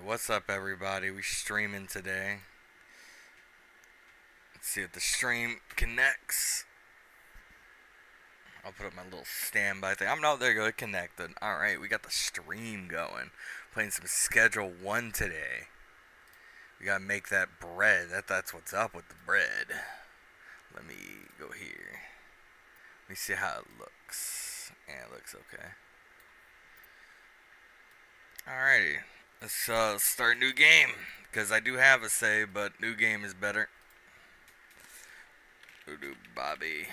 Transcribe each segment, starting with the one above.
What's up, everybody? We streaming today. Let's see if the stream connects. I'll put up my little standby thing. I'm not there. Go. It connected. All right, we got the stream going. Playing some Schedule One today. We gotta make that bread. That's what's up with the bread. Let me go here. Let me see how it looks. Yeah, it looks okay. Alrighty. Let's start a new game. Because I do have a save, but new game is better. We'll do Bobby.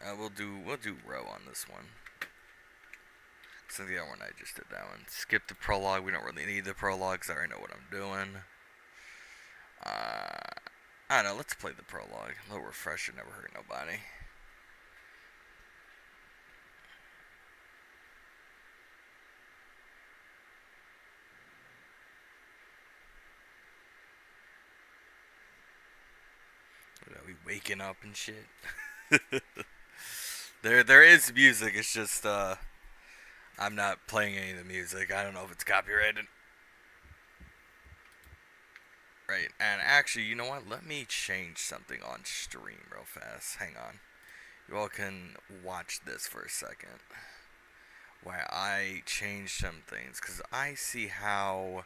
We'll do row on this one. So the other one I just did that one. Skip the prologue. We don't really need the prologue because I already know what I'm doing. I don't know. Let's play the prologue. A little refresher. Never hurt nobody. Are we waking up and shit? There is music. It's just I'm not playing any of the music. I don't know if it's copyrighted. Right, and actually, you know what? Let me change something on stream real fast. Hang on. You all can watch this for a second. While I change some things, because I see how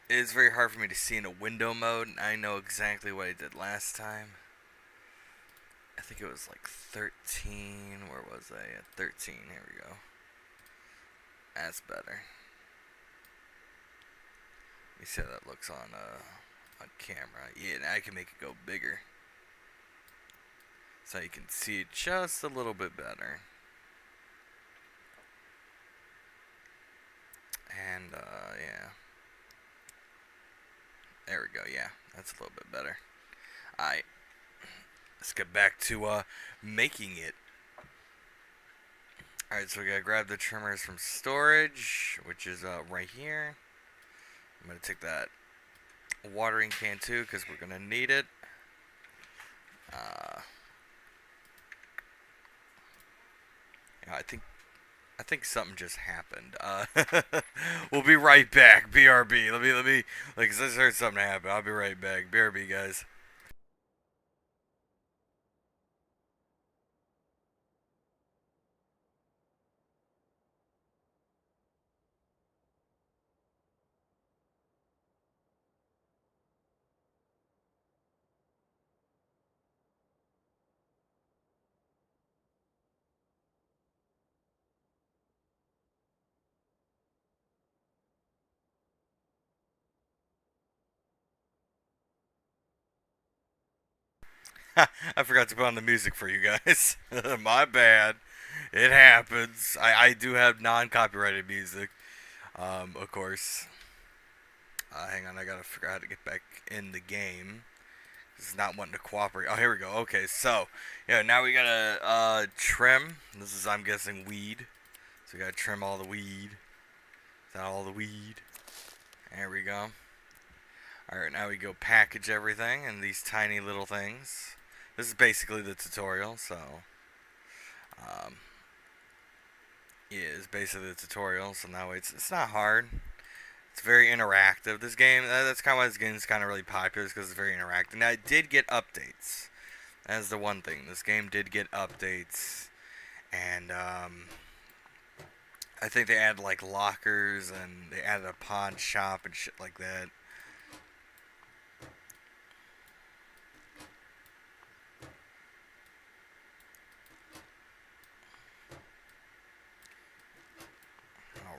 it's very hard for me to see in a window mode, and I know exactly what I did last time. I think it was like 13. Where was I? At 13. Here we go. That's better. Let me see how that looks on camera. Yeah, now I can make it go bigger. So you can see it just a little bit better. And, yeah. There we go, yeah. That's a little bit better. Alright. Let's get back to, making it. Alright, so we gotta grab the trimmers from storage, which is, right here. I'm gonna take that watering can too, because we're gonna need it. Yeah, I think something just happened. We'll be right back. BRB. Let me. Like, I just heard something happen. I'll be right back. BRB, guys. I forgot to put on the music for you guys. My bad. It happens. I do have non-copyrighted music. Of course. Hang on. I gotta figure out how to get back in the game. It's not wanting to cooperate. Oh, here we go. Okay, so yeah, now we gotta trim. This is, I'm guessing, weed. So we gotta trim all the weed. Is that all the weed? There we go. Alright, now we go package everything in these tiny little things. This is basically the tutorial, so um, yeah, it's basically the tutorial. So now it's not hard. It's very interactive. This game, that's kind of why this game is kind of really popular, because it's very interactive. Now, it did get updates. That's the one thing. This game did get updates, and I think they added like lockers, and they added a pawn shop and shit like that.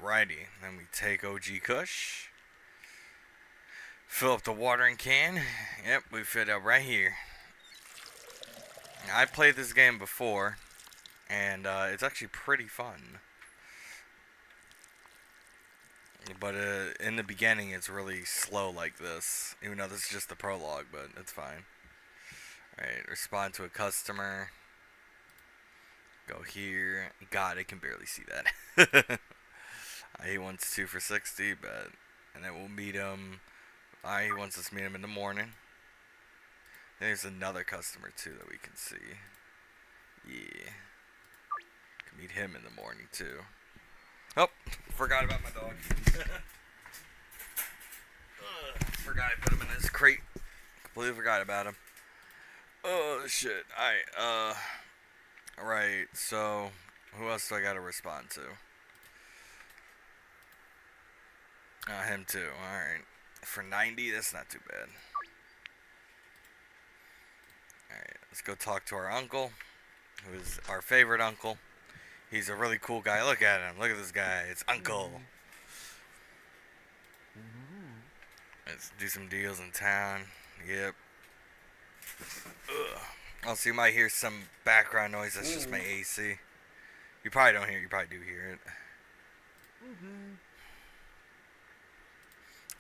Alrighty, then we take OG Kush, fill up the watering can. Yep, we fit up right here. I played this game before, and it's actually pretty fun. But in the beginning, it's really slow like this. Even though this is just the prologue, but it's fine. Alright, respond to a customer. Go here. God, I can barely see that. He wants 2 for 60, but... And then we'll meet him. He wants us to meet him in the morning. There's another customer, too, that we can see. Yeah. Can meet him in the morning, too. Oh, forgot about my dog. I put him in his crate. Completely forgot about him. Oh shit. Alright, so who else do I gotta respond to? Him too. Alright. For 90, that's not too bad. Alright, let's go talk to our uncle, who is our favorite uncle. He's a really cool guy. Look at him. Look at this guy. It's Uncle. Let's do some deals in town. Yep. Ugh. Also, you might hear some background noise. That's just my AC. You probably don't hear it. You probably do hear it.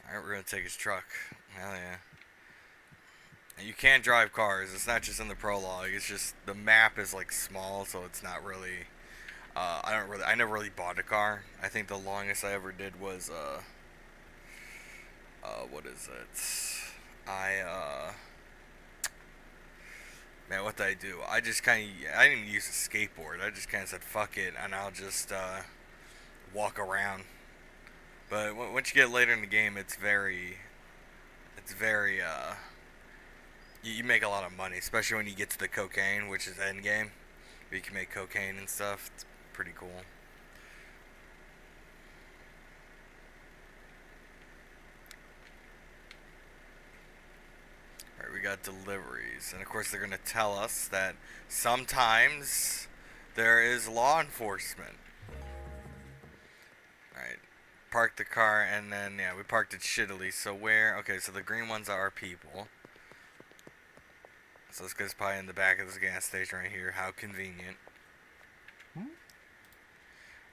Alright, we're going to take his truck. Hell yeah. And you can't drive cars. It's not just in the prologue. It's just the map is like small, so it's not really... I never really bought a car. I think the longest I ever did was, what is it? Man, what did I do? I just kind of, I didn't even use a skateboard. I just kind of said, fuck it, and I'll just, walk around. But once you get later in the game, it's very, you make a lot of money, especially when you get to the cocaine, which is end game. Where you can make cocaine and stuff. It's pretty cool. Alright, we got deliveries. And of course they're going to tell us that sometimes there is law enforcement. Alright. Park the car and then, yeah, we parked it shittily. So where? Okay, so the green ones are our people. So this guy's probably in the back of this gas station right here. How convenient.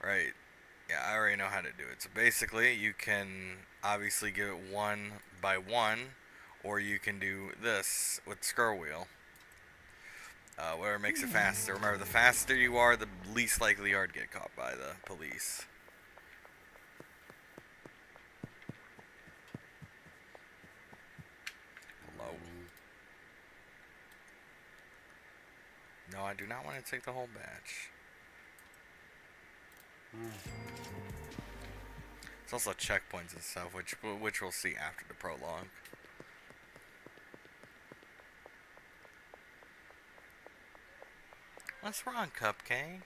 Right. Yeah, I already know how to do it. So basically, you can obviously give it one by one, or you can do this with scroll wheel. Whatever makes it faster. Remember, the faster you are, the least likely you are to get caught by the police. Hello. No, I do not want to take the whole batch. There's also checkpoints and stuff, which we'll see after the prologue. What's wrong, Cupcake?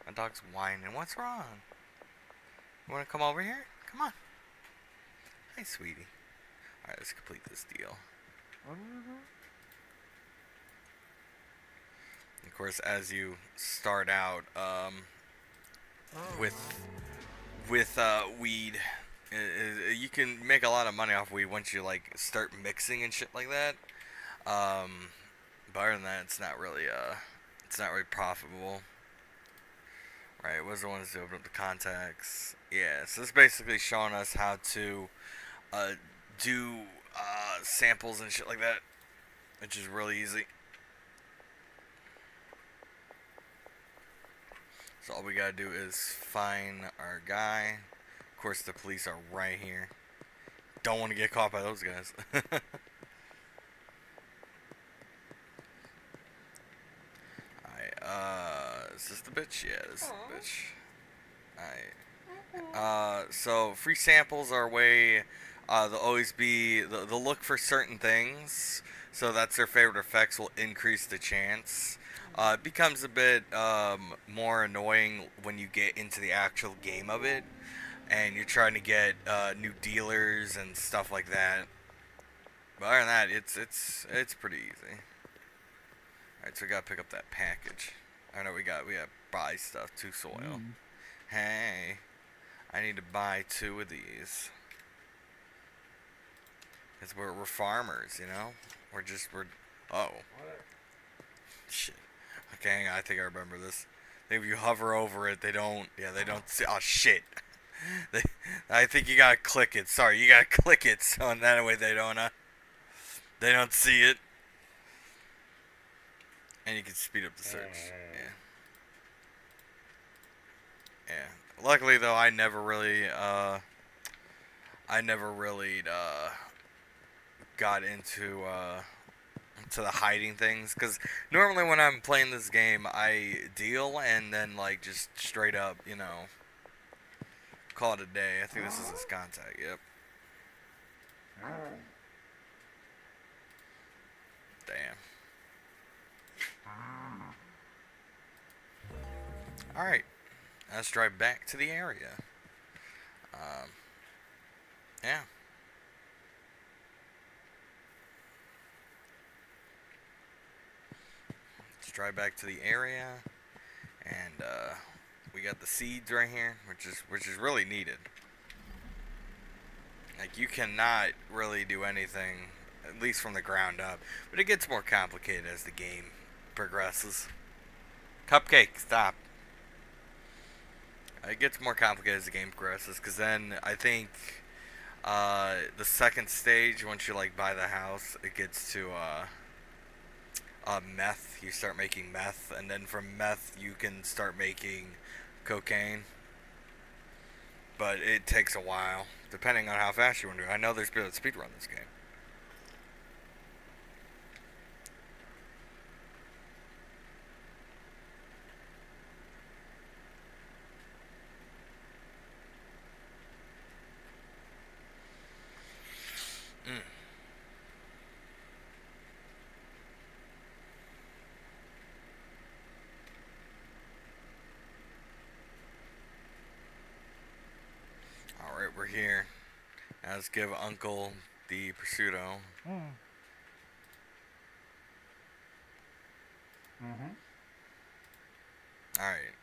My dog's whining. What's wrong? You want to come over here? Come on. Hi, sweetie. Alright, let's complete this deal. Of course, as you start out, with weed, you can make a lot of money off weed once you like start mixing and shit like that. But other than that, it's not really profitable. Right? What's the ones to open up the contacts? Yeah. So this is basically showing us how to do samples and shit like that, which is really easy. So all we gotta do is find our guy. Of course, the police are right here. Don't want to get caught by those guys. Alright, is this the bitch? Yeah, this is the bitch. Alright. So free samples are a way, they'll always be, they'll look for certain things, so that's their favorite effects will increase the chance. It becomes a bit more annoying when you get into the actual game of it, and you're trying to get new dealers and stuff like that. But other than that, it's pretty easy. Alright, so we gotta pick up that package. I know we gotta buy stuff. 2 soil. Hey, I need to buy 2 of these. Cause we're farmers, you know. We're oh. Shit. Okay, hang on, I think I remember this. I think if you hover over it, they don't see. Oh shit. I think you gotta click it. Sorry, you gotta click it, so in that way they don't see it. And you can speed up the search. Yeah. Luckily though, I never really got into to the hiding things, because normally when I'm playing this game I deal and then like just straight up, you know, call it a day. I think this is his contact. Yep. Damn. Alright, let's drive back to the area. Um, yeah. Let's drive back to the area, and we got the seeds right here, which is really needed. Like, you cannot really do anything, at least from the ground up, but it gets more complicated as the game progresses. Cupcake, stop. It gets more complicated as the game progresses, because then I think the second stage, once you like buy the house, it gets to meth. You start making meth, and then from meth you can start making cocaine. But it takes a while, depending on how fast you want to do it. I know there's been a speed run this game. Mm. Alright, we're here. Now let's give Uncle the prosciutto. Alright.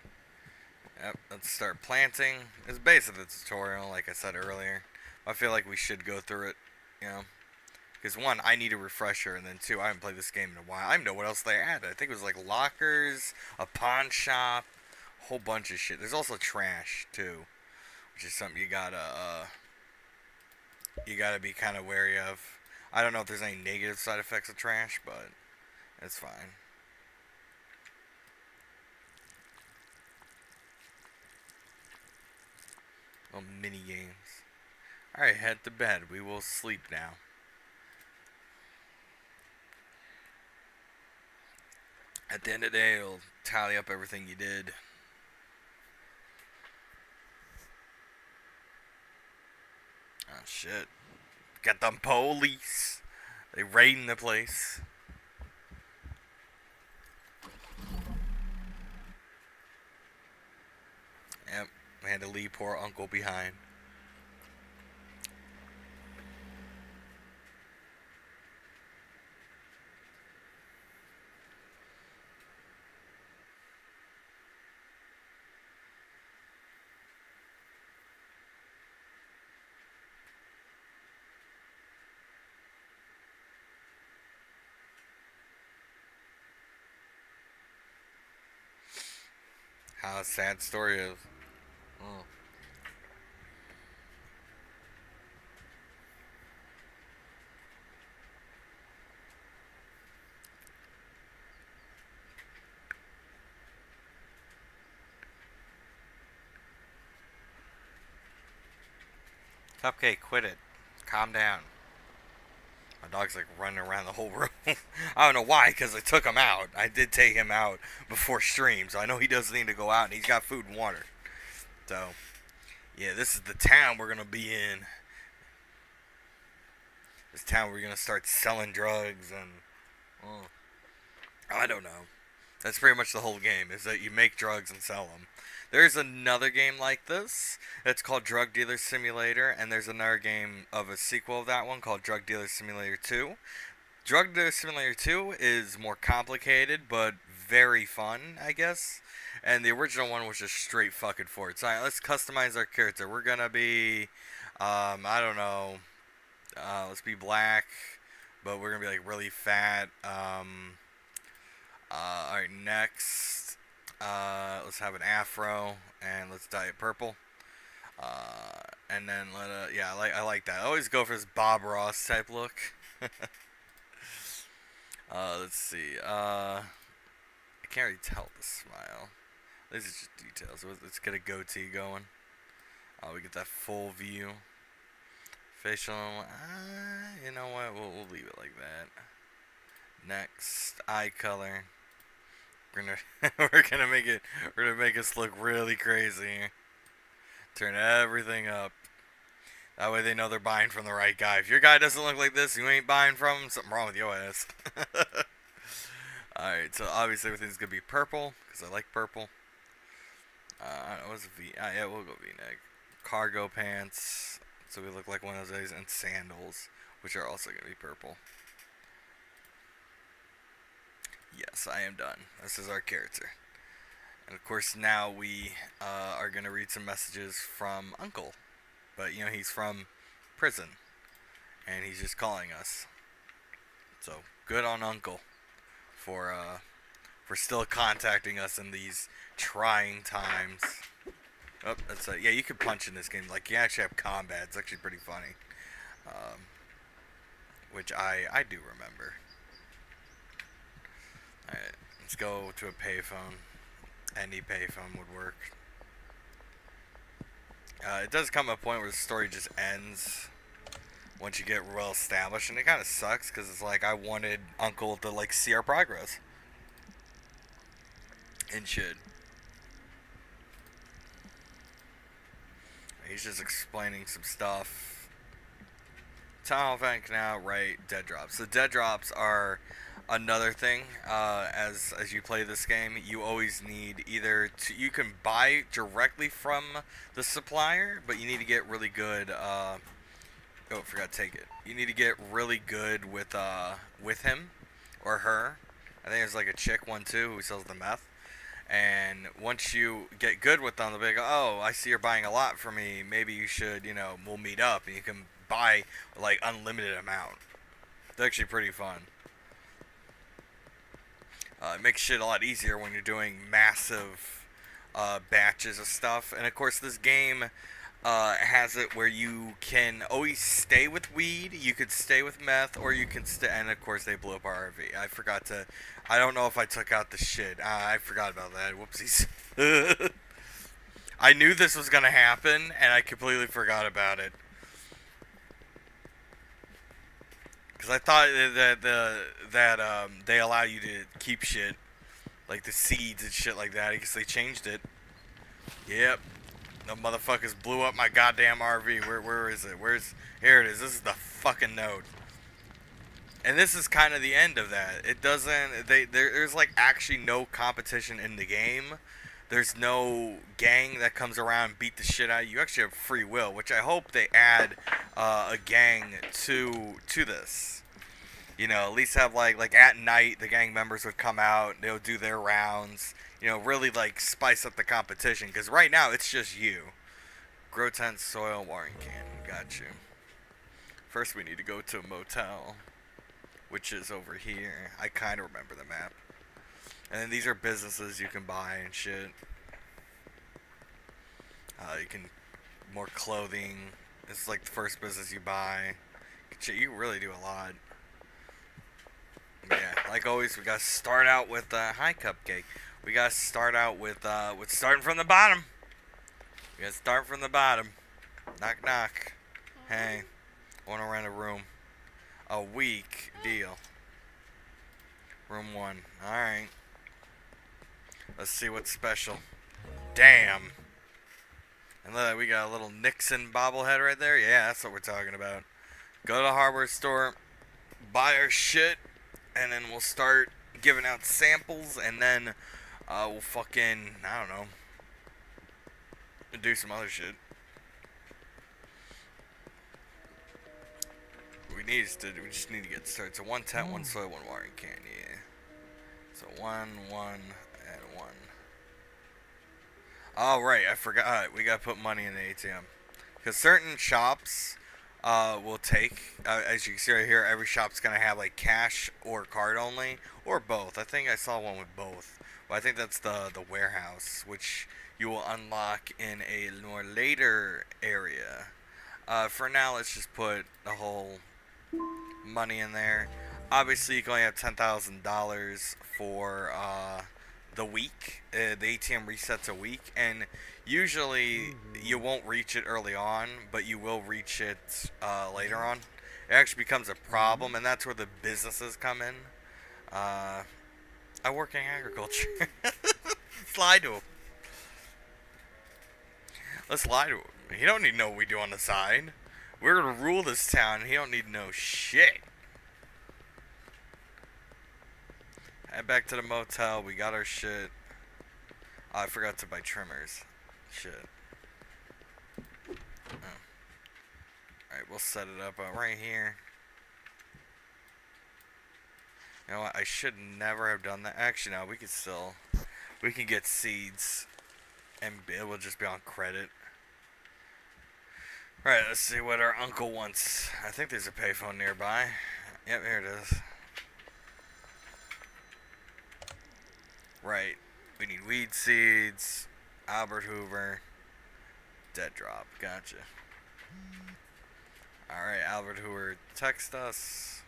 Yep, let's start planting. It's basically the tutorial, like I said earlier. I feel like we should go through it, you know. Because one, I need a refresher, and then two, I haven't played this game in a while. I don't know what else they added. I think it was like lockers, a pawn shop, a whole bunch of shit. There's also trash too, which is something you gotta be kind of wary of. I don't know if there's any negative side effects of trash, but it's fine. Little mini games. Alright, head to bed. We will sleep now. At the end of the day, it'll tally up everything you did. Oh shit. Got them police. They raiding the place. Yep. We had to leave poor uncle behind. How sad story is. Oh. Cupcake, quit it. Calm down. My dog's like running around the whole room. I don't know why, because I took him out. I did take him out before stream, so I know he does need to go out, and he's got food and water. So, yeah, this is the town we're gonna be in. This town we're gonna start selling drugs and, oh, I don't know. That's pretty much the whole game, is that you make drugs and sell them. There's another game like this. It's called Drug Dealer Simulator, and there's another game of a sequel of that one called Drug Dealer Simulator 2. Drug Dealer Simulator 2 is more complicated, but very fun, I guess. And the original one was just straight fucking Fortnite. So, alright, let's customize our character. We're gonna be, I don't know, let's be black, but we're gonna be like really fat. Alright, next, let's have an afro, and let's dye it purple. And then yeah, I like that. I always go for this Bob Ross type look. Let's see. I can't really tell the smile. These are just details. Let's get a goatee going. We get that full view. Facial. You know what? We'll leave it like that. Next, eye color. We're gonna we're gonna make it. We're gonna make us look really crazy. Turn everything up. That way they know they're buying from the right guy. If your guy doesn't look like this, you ain't buying from him, something wrong with your ass. Alright, so obviously everything's going to be purple, because I like purple. I don't know, what's a V? Yeah, we'll go V-neck. Cargo pants, so we look like one of those, and sandals, which are also going to be purple. Yes, I am done. This is our character. And of course now we are going to read some messages from Uncle. But, you know, he's from prison. And he's just calling us. So, good on Uncle for still contacting us in these trying times. Oh, that's yeah, you can punch in this game. Like, you actually have combat. It's actually pretty funny. Which I do remember. Alright, let's go to a payphone. Any payphone would work. It does come to a point where the story just ends once you get well established, and it kind of sucks because it's like I wanted Uncle to like see our progress and shit. He's just explaining some stuff. Tunnel vent canal, right? Dead drops. The dead drops are another thing. As you play this game, you always need either to, you can buy directly from the supplier, but you need to get really good. Oh, I forgot to take it. You need to get really good with him or her. I think there's like a chick one too who sells the meth. And once you get good with them, they'll be like, oh, I see you're buying a lot from me. Maybe you should, you know, we'll meet up and you can buy like unlimited amount. It's actually pretty fun. It makes shit a lot easier when you're doing massive batches of stuff. And of course, this game has it where you can always stay with weed, you could stay with meth, or you can stay. And of course, they blew up our RV. I forgot to. I don't know if I took out the shit. I forgot about that. Whoopsies. I knew this was gonna happen, and I completely forgot about it. Because I thought that they allow you to keep shit, like the seeds and shit like that. I guess they changed it. Yep. The motherfuckers blew up my goddamn RV. Where is it? Here it is. This is the fucking note. And this is kind of the end of that. It doesn't. There's like actually no competition in the game. There's no gang that comes around and beat the shit out of you. You actually have free will, which I hope they add a gang to this. You know, at least have like at night the gang members would come out. They'll do their rounds. You know, really like spice up the competition. Because right now it's just you. Grow tent, soil, watering can. Got you. First we need to go to a motel, which is over here. I kind of remember the map. And then these are businesses you can buy and shit. You can more clothing. This is like the first business you buy. Shit, you really do a lot. Yeah, like always, we gotta start out with hi Cupcake. We gotta start out with starting from the bottom. We gotta start from the bottom. Knock knock. Hey, wanna rent a room? A week deal. Room 1. All right. Let's see what's special. Damn. And look, we got a little Nixon bobblehead right there. Yeah, that's what we're talking about. Go to the hardware store, buy our shit, and then we'll start giving out samples, and then we'll fucking, I don't know, do some other shit. We just need to get started. So 1 tent, 1 soil, 1 watering can, yeah. So 1, 1, and 1. Oh, right, I forgot. We gotta put money in the ATM. Because certain shops will take, as you can see right here, every shop's gonna have like cash or card only, or both. I think I saw one with both. Well, I think that's the warehouse, which you will unlock in a more later area. For now, let's just put the whole money in there. Obviously, you can only have $10,000 for the week. The ATM resets a week, and usually you won't reach it early on, but you will reach it later on. It actually becomes a problem, and that's where the businesses come in. I work in agriculture. Let's lie to him. Let's lie to him. He don't need to know what we do on the side. We're gonna rule this town. He don't need no shit. Head back to the motel. We got our shit. Oh, I forgot to buy trimmers. Shit. Oh. Alright, we'll set it up right here. You know what? I should never have done that. Actually, no, we could still. We can get seeds. And it will just be on credit. Alright, let's see what our uncle wants. I think there's a payphone nearby. Yep, here it is. Right. We need weed seeds, Albert Hoover, dead drop. Gotcha. Alright, Albert Hoover, text us.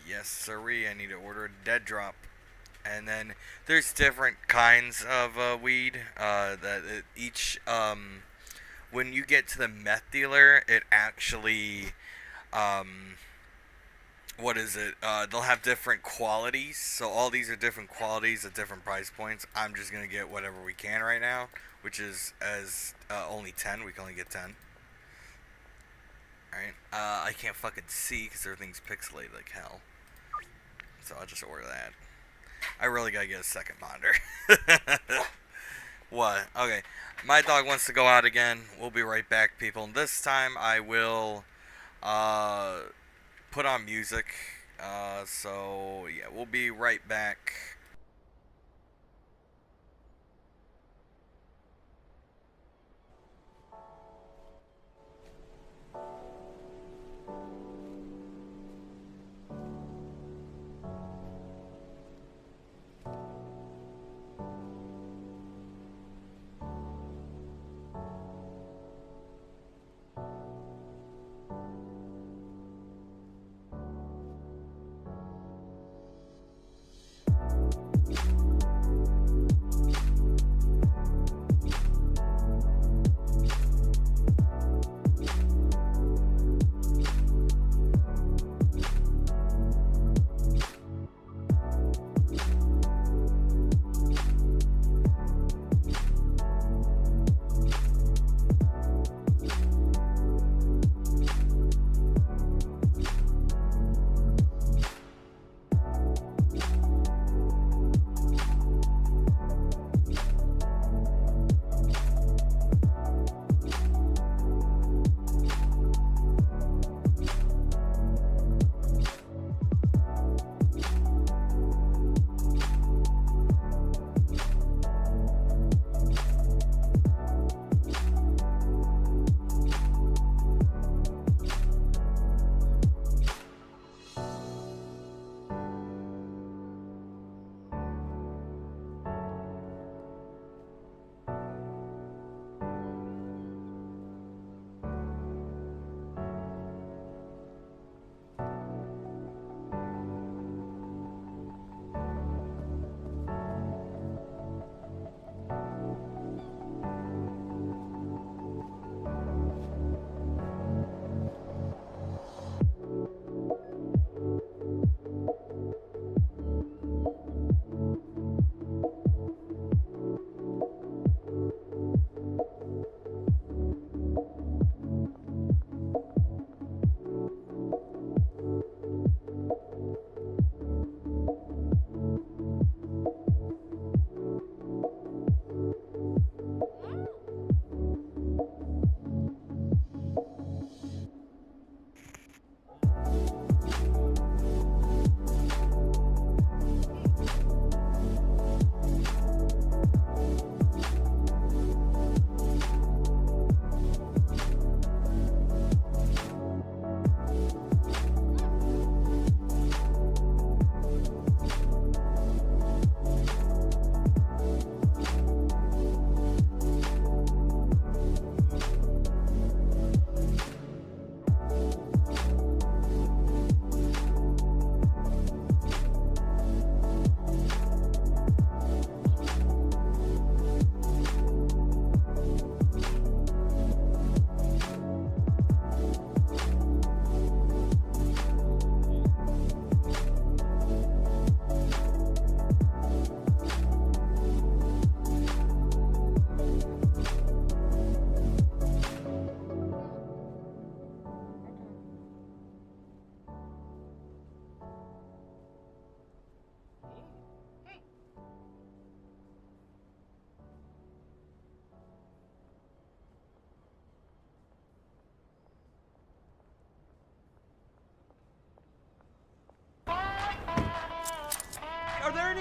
Yes, sirree. I need to order a dead drop. And then there's different kinds of weed. Each when you get to the meth dealer, it actually what is it? They'll have different qualities. So all these are different qualities at different price points. I'm just gonna get whatever we can right now, which is as only 10. We can only get 10. All right. I can't fucking see because everything's pixelated like hell. So I'll just order that. I really gotta get a second monitor. What? Okay. My dog wants to go out again. We'll be right back, people. And this time I will put on music. So yeah, we'll be right back.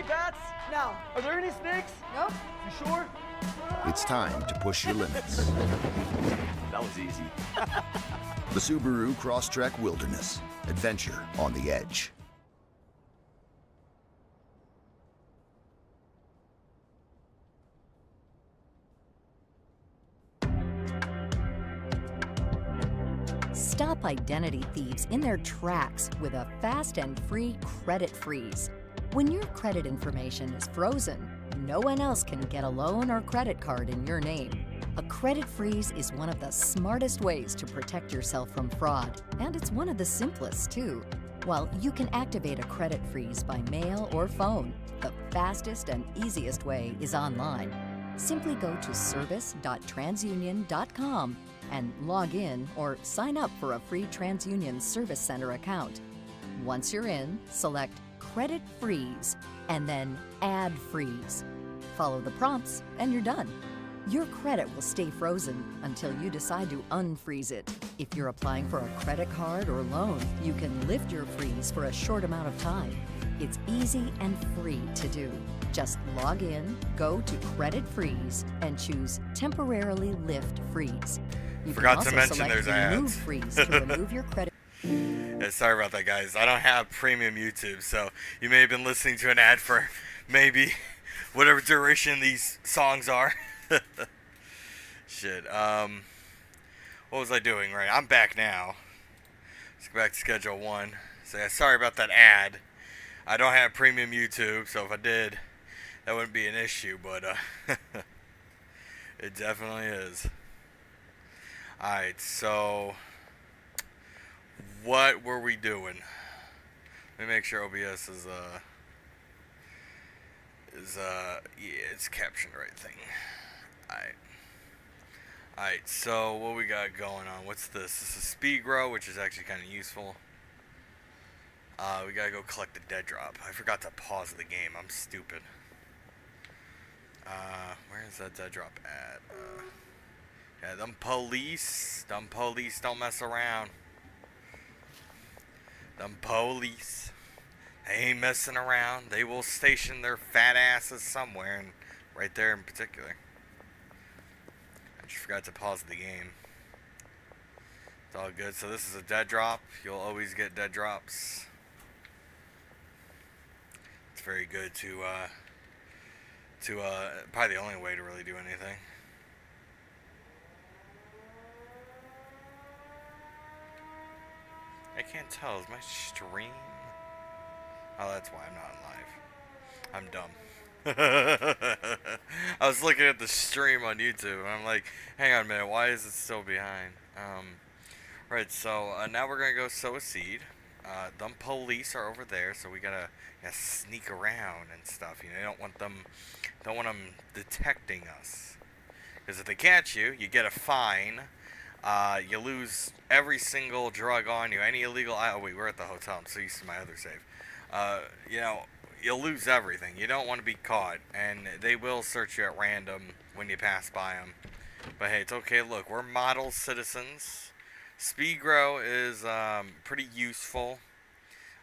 any bats? No. Are there any snakes? Nope. You sure? It's time to push your limits. That was easy. The Subaru Crosstrek Wilderness. Adventure on the edge. Stop identity thieves in their tracks with a fast and free credit freeze. When your credit information is frozen, no one else can get a loan or credit card in your name. A credit freeze is one of the smartest ways to protect yourself from fraud, and it's one of the simplest, too. While you can activate a credit freeze by mail or phone, the fastest and easiest way is online. Simply go to service.transunion.com and log in or sign up for a free TransUnion Service Center account. Once you're in, select Credit Freeze and then Add Freeze. Follow the prompts and you're done. Your credit will stay frozen until you decide to unfreeze it. If you're applying for a credit card or loan, you can lift your freeze for a short amount of time. It's easy and free to do. Just log in, go to Credit Freeze, and choose Temporarily Lift Freeze. You Forgot can to also mention select there's Remove ads. Freeze to remove your credit. Yeah, sorry about that, guys. I don't have premium YouTube, so you may have been listening to an ad for maybe whatever duration these songs are. Shit. What was I doing? Right, I'm back now. Let's go back to Schedule 1. So yeah, sorry about that ad. I don't have premium YouTube, so if I did, that wouldn't be an issue, but it definitely is. Alright, so what were we doing? Let me make sure OBS is yeah, it's captioned the right thing. Alright, so what we got going on? What's this? This is Speed Grow, which is actually kind of useful. We gotta go collect the dead drop. I forgot to pause the game. I'm stupid. Where is that dead drop at? Yeah, them police don't mess around. Them police, they ain't messing around. They will station their fat asses somewhere, and right there in particular. I just forgot to pause the game. It's all good. So this is a dead drop. You'll always get dead drops. It's very good to probably the only way to really do anything. I can't tell. Is my stream? Oh, that's why I'm not live. I'm dumb. I was looking at the stream on YouTube, and I'm like, hang on a minute, why is it still behind? Right, so now we're gonna go sow a seed. Them police are over there, so we gotta sneak around and stuff. You know, you don't want them detecting us. Because if they catch you, you get a fine. You lose every single drug on you. Any illegal... Oh, wait, we're at the hotel. I'm so used to my other save. You know, you'll lose everything. You don't want to be caught. And they will search you at random when you pass by them. But hey, it's okay. Look, we're model citizens. Speed Grow is pretty useful.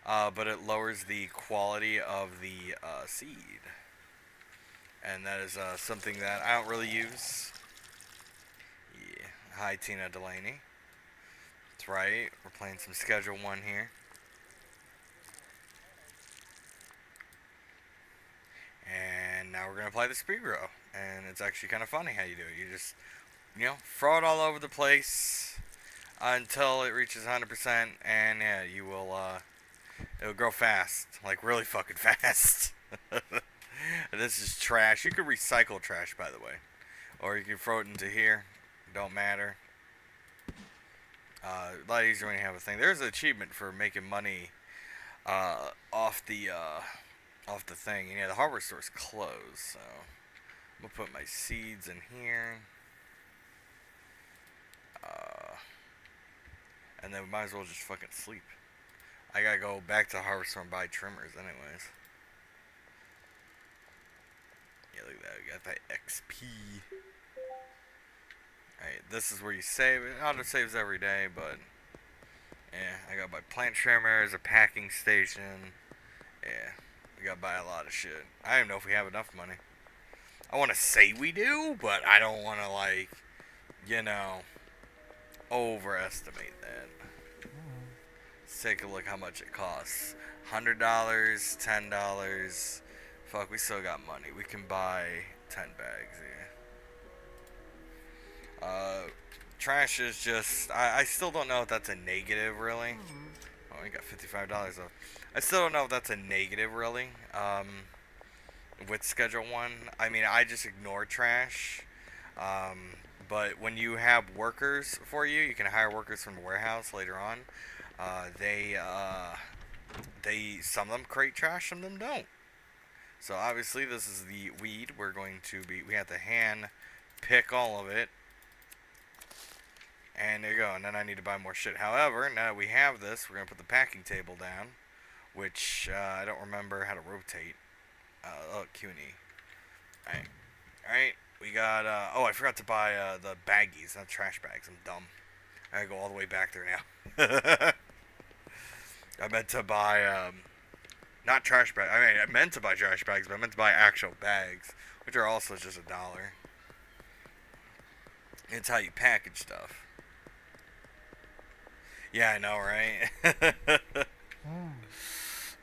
But it lowers the quality of the seed. And that is something that I don't really use. Hi, Tina Delaney. That's right. We're playing some Schedule 1 here. And now we're going to apply the Speed Grow. And it's actually kind of funny how you do it. You just, throw it all over the place until it reaches 100%. And yeah, you will, it'll grow fast. Like, really fucking fast. This is trash. You could recycle trash, by the way. Or you can throw it into here. Don't matter. A lot easier when you have a thing. There's an achievement for making money off the thing. The hardware store's closed, so I'm gonna put my seeds in here. And then we might as well just fucking sleep. I gotta go back to the hardware store and buy trimmers anyways. Yeah, look at that. We got that XP. Alright, this is where you save. It auto saves every day, but yeah, I got my plant trimmers, a packing station. Yeah, We gotta buy a lot of shit. I don't even know if we have enough money. I want to say we do, but I don't want to, like, you know, overestimate that. Let's take a look how much it costs. $100, $10. Fuck, we still got money. We can buy 10 bags here. Trash is just... I still don't know if that's a negative, really. Oh, we got $55 off. I still don't know if that's a negative, really. With Schedule 1. I mean, I just ignore trash. But when you have workers for you, you can hire workers from the warehouse later on. Some of them crate trash, some of them don't. So obviously this is the weed. We have to hand pick all of it. And there you go. And then I need to buy more shit. However, now that we have this, we're going to put the packing table down. Which, I don't remember how to rotate. Oh, Q&E. Alright. We got, oh, I forgot to buy, the baggies, not trash bags. I'm dumb. I gotta go all the way back there now. I meant to buy, not trash bags. I mean, I meant to buy trash bags, but I meant to buy actual bags, which are also just $1. It's how you package stuff. Yeah, I know, right?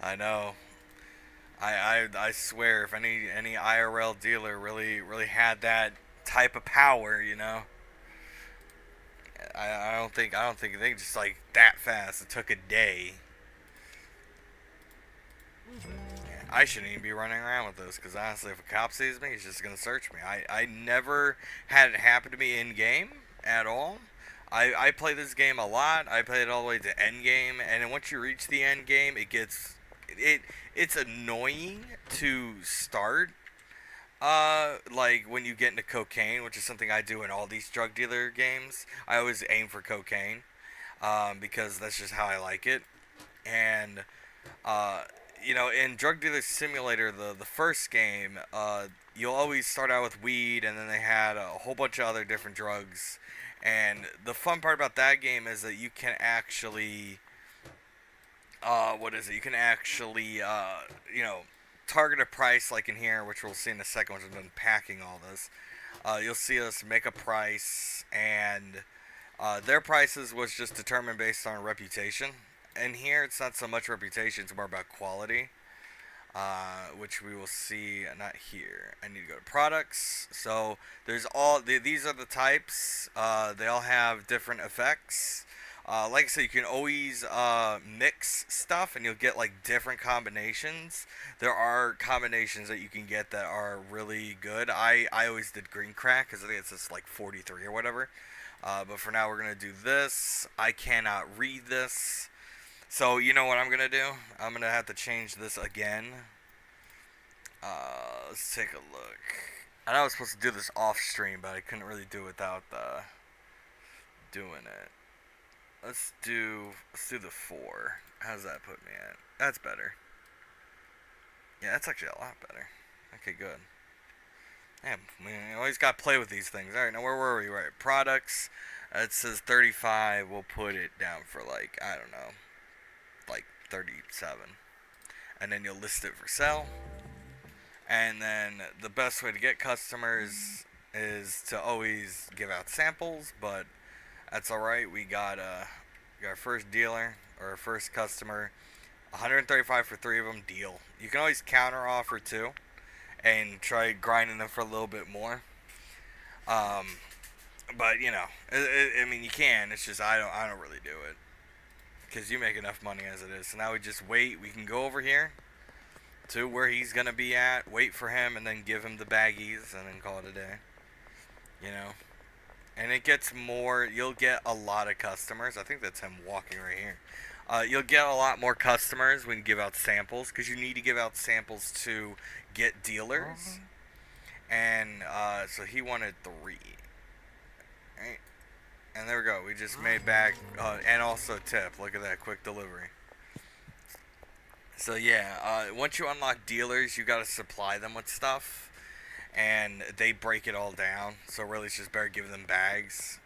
I know. I swear, if any IRL dealer really had that type of power, you know, I don't think they just like that fast. It took a day. Yeah, I shouldn't even be running around with this, because honestly, if a cop sees me, he's just gonna search me. I never had it happen to me in game at all. I play this game a lot. I play it all the way to end game, and then once you reach the end game, it's annoying to start. Like when you get into cocaine, which is something I do in all these drug dealer games. I always aim for cocaine, because that's just how I like it. And you know, in Drug Dealer Simulator, the first game, you'll always start out with weed, and then they had a whole bunch of other different drugs. And the fun part about that game is that you can actually, you can actually, you know, target a price like in here, which we'll see in a second once I'm done packing all this. You'll see us make a price, and their prices was just determined based on reputation. And here it's not so much reputation, it's more about quality. Which we will see, not here. I need to go to products. So there's these are the types. They all have different effects. Like I said, you can always mix stuff, and you'll get like different combinations. There are combinations that you can get that are really good. I always did green crack because I think it's just like 43 or whatever. But for now, we're gonna do this. I cannot read this. So, you know what I'm going to do? I'm going to have to change this again. Let's take a look. I know I was supposed to do this off stream, but I couldn't really do it without doing it. Let's do the 4. How's that put me at? That's better. Yeah, that's actually a lot better. Okay, good. Damn, we always got to play with these things. Alright, now where were we? Right, products. It says 35. We'll put it down for like, I don't know, like 37, and then you'll list it for sale. And then the best way to get customers is to always give out samples, but that's alright. We got our first dealer, or our first customer, 135 for 3 of them. Deal. You can always counter offer too and try grinding them for a little bit more. But you know, I mean, you can, it's just I don't really do it, because you make enough money as it is. So now we just wait. We can go over here to where he's going to be at, wait for him, and then give him the baggies, and then call it a day. You know? And it gets more, you'll get a lot of customers. I think that's him walking right here. You'll get a lot more customers when you give out samples, because you need to give out samples to get dealers. And so he wanted 3. Right? And there we go. We just made back, and also tip. Look at that, quick delivery. So yeah, once you unlock dealers, you gotta supply them with stuff, and they break it all down. So really, it's just better giving them bags.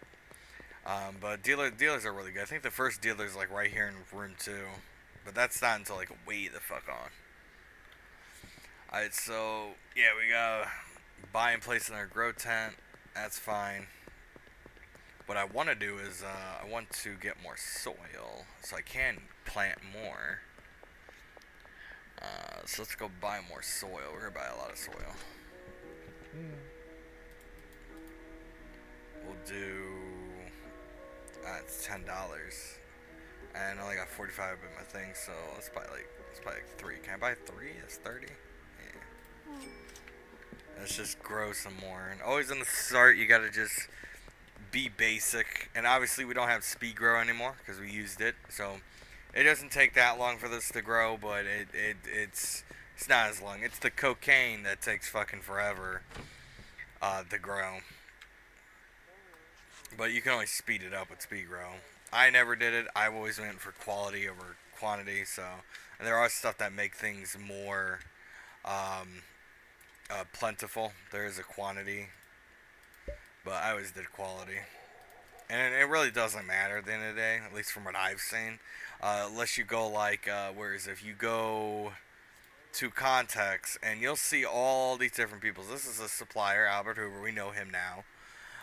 But dealers are really good. I think the first dealer is like right here in room 2, but that's not until like way the fuck on. Alright, so yeah, we gotta buy and place in our grow tent. That's fine. What I want to do is I want to get more soil so I can plant more. So let's go buy more soil. We're gonna buy a lot of soil. We'll do. It's $10, and I only got 45 in my thing, so let's buy like 3. Can I buy 3? It's 30. Yeah. Let's just grow some more. And always in the start, you gotta just be basic. And obviously, we don't have speed grow anymore because we used it, so it doesn't take that long for this to grow. But it's not as long. It's the cocaine that takes fucking forever to grow. But you can always speed it up with speed grow. I never did it. I always went for quality over quantity. So, and there are stuff that make things more plentiful. There is a quantity, but I always did quality. And it really doesn't matter at the end of the day, at least from what I've seen. Unless you go like, whereas if you go to Context, and you'll see all these different people. This is a supplier, Albert Hoover. We know him now.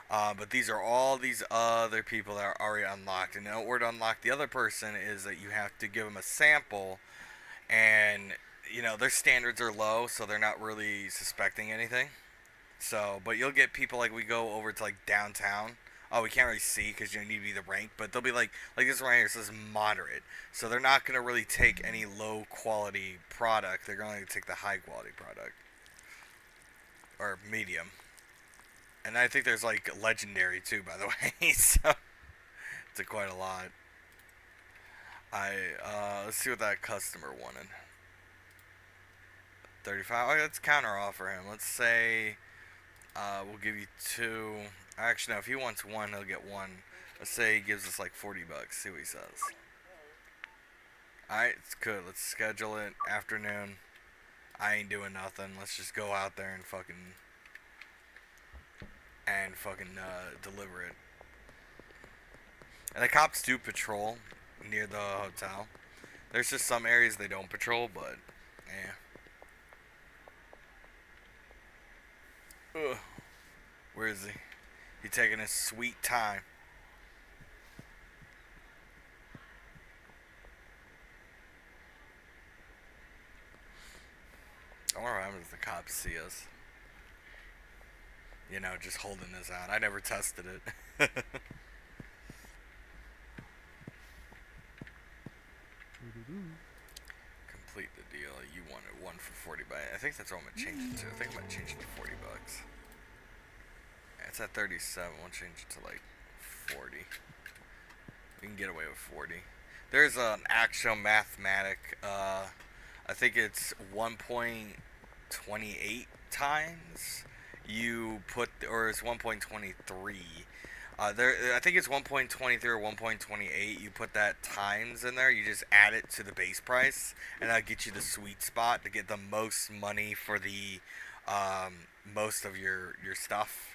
But these are all these other people that are already unlocked. And in order to unlock the other person is that you have to give them a sample. And, you know, their standards are low, so they're not really suspecting anything. So, but you'll get people like we go over to like downtown. Oh, we can't really see because you need to be the rank. But they'll be like this one right here says moderate. So they're not going to really take any low quality product. They're going to take the high quality product. Or medium. And I think there's like legendary too, by the way. So it's quite a lot. Let's see what that customer wanted. 35. Oh, let's counter offer him. Let's say we'll give you 2. Actually, no. If he wants 1, he'll get 1. Let's say he gives us like $40. See what he says. All right, it's good. Let's schedule it. Afternoon. I ain't doing nothing. Let's just go out there and fucking deliver it. And the cops do patrol near the hotel. There's just some areas they don't patrol, but yeah. Ugh. Where is he? He taking his sweet time. I wonder what happens if the cops see us. You know, just holding this out. I never tested it. Complete the deal. You wanted 1 for 40 bucks. I think that's what I'm gonna change it to. I think I'm gonna change it to $40. Yeah, it's at 37. We'll change it to like 40. We can get away with 40. There's an actual mathematic. I think it's 1.28 times. You put, or it's 1.23. I think it's 1.23 or 1.28. You put that times in there. You just add it to the base price, and that'll get you the sweet spot to get the most money for the most of your stuff.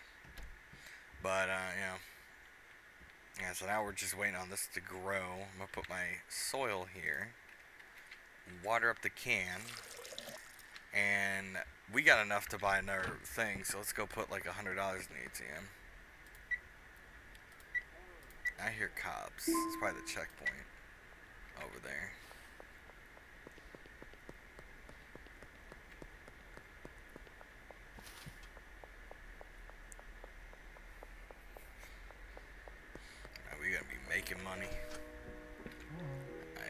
But yeah. So now we're just waiting on this to grow. I'm gonna put my soil here, water up the can, and we got enough to buy another thing, so let's go put like $100 in the ATM. I hear cops. It's probably the checkpoint over there. Now we gotta be making money.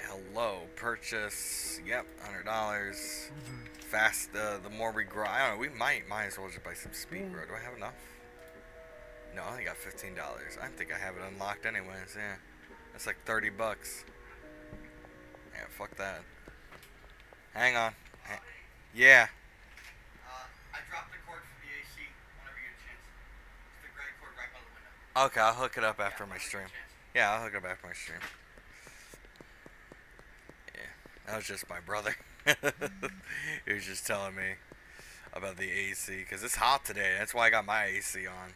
Hello, purchase. Yep, $100. Fast. The more we grow, I don't know. We might as well just buy some speed grow. Do I have enough? No, I only got $15. I think I have it unlocked anyways. Yeah, that's like $30. Yeah, fuck that. Hang on. Yeah. I dropped the cord for the AC. Whenever you get a chance. It's the gray cord right by the window. Okay, I'll hook it up after my stream. Yeah, I'll hook it up after my stream. That was just my brother. He was just telling me about the AC because it's hot today. That's why I got my AC on.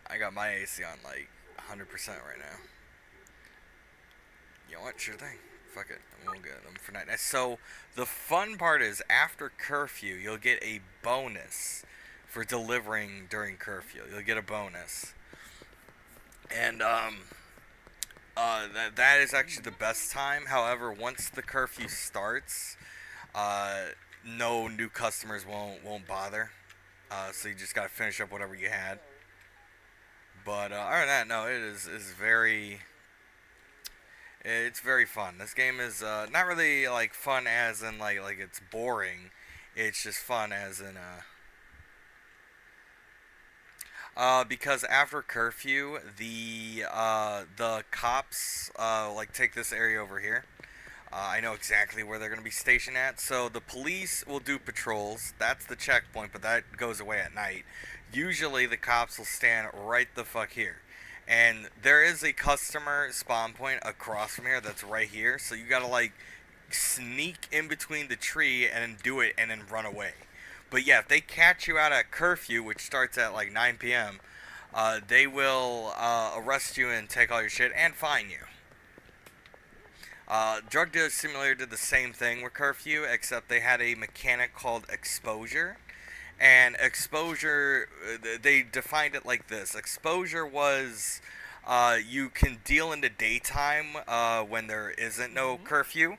I got my AC on like 100% right now. You know what? Sure thing. Fuck it. We'll get them for night. So the fun part is after curfew, you'll get a bonus for delivering during curfew. You'll get a bonus. And that is actually the best time. However, once the curfew starts, no new customers won't bother. So you just gotta finish up whatever you had. But other than that, no, it is very. It's very fun. This game is not really like fun as in like it's boring. It's just fun as in because after curfew, the cops like take this area over here. I know exactly where they're going to be stationed at. So the police will do patrols. That's the checkpoint, but that goes away at night. Usually the cops will stand right the fuck here. And there is a customer spawn point across from here that's right here. So you got to like sneak in between the tree and do it and then run away. But yeah, if they catch you out at curfew, which starts at like 9 p.m., they will arrest you and take all your shit and fine you. Drug Dealer Simulator did the same thing with curfew, except they had a mechanic called exposure. And exposure, they defined it like this. Exposure was you can deal in the daytime when there isn't no curfew.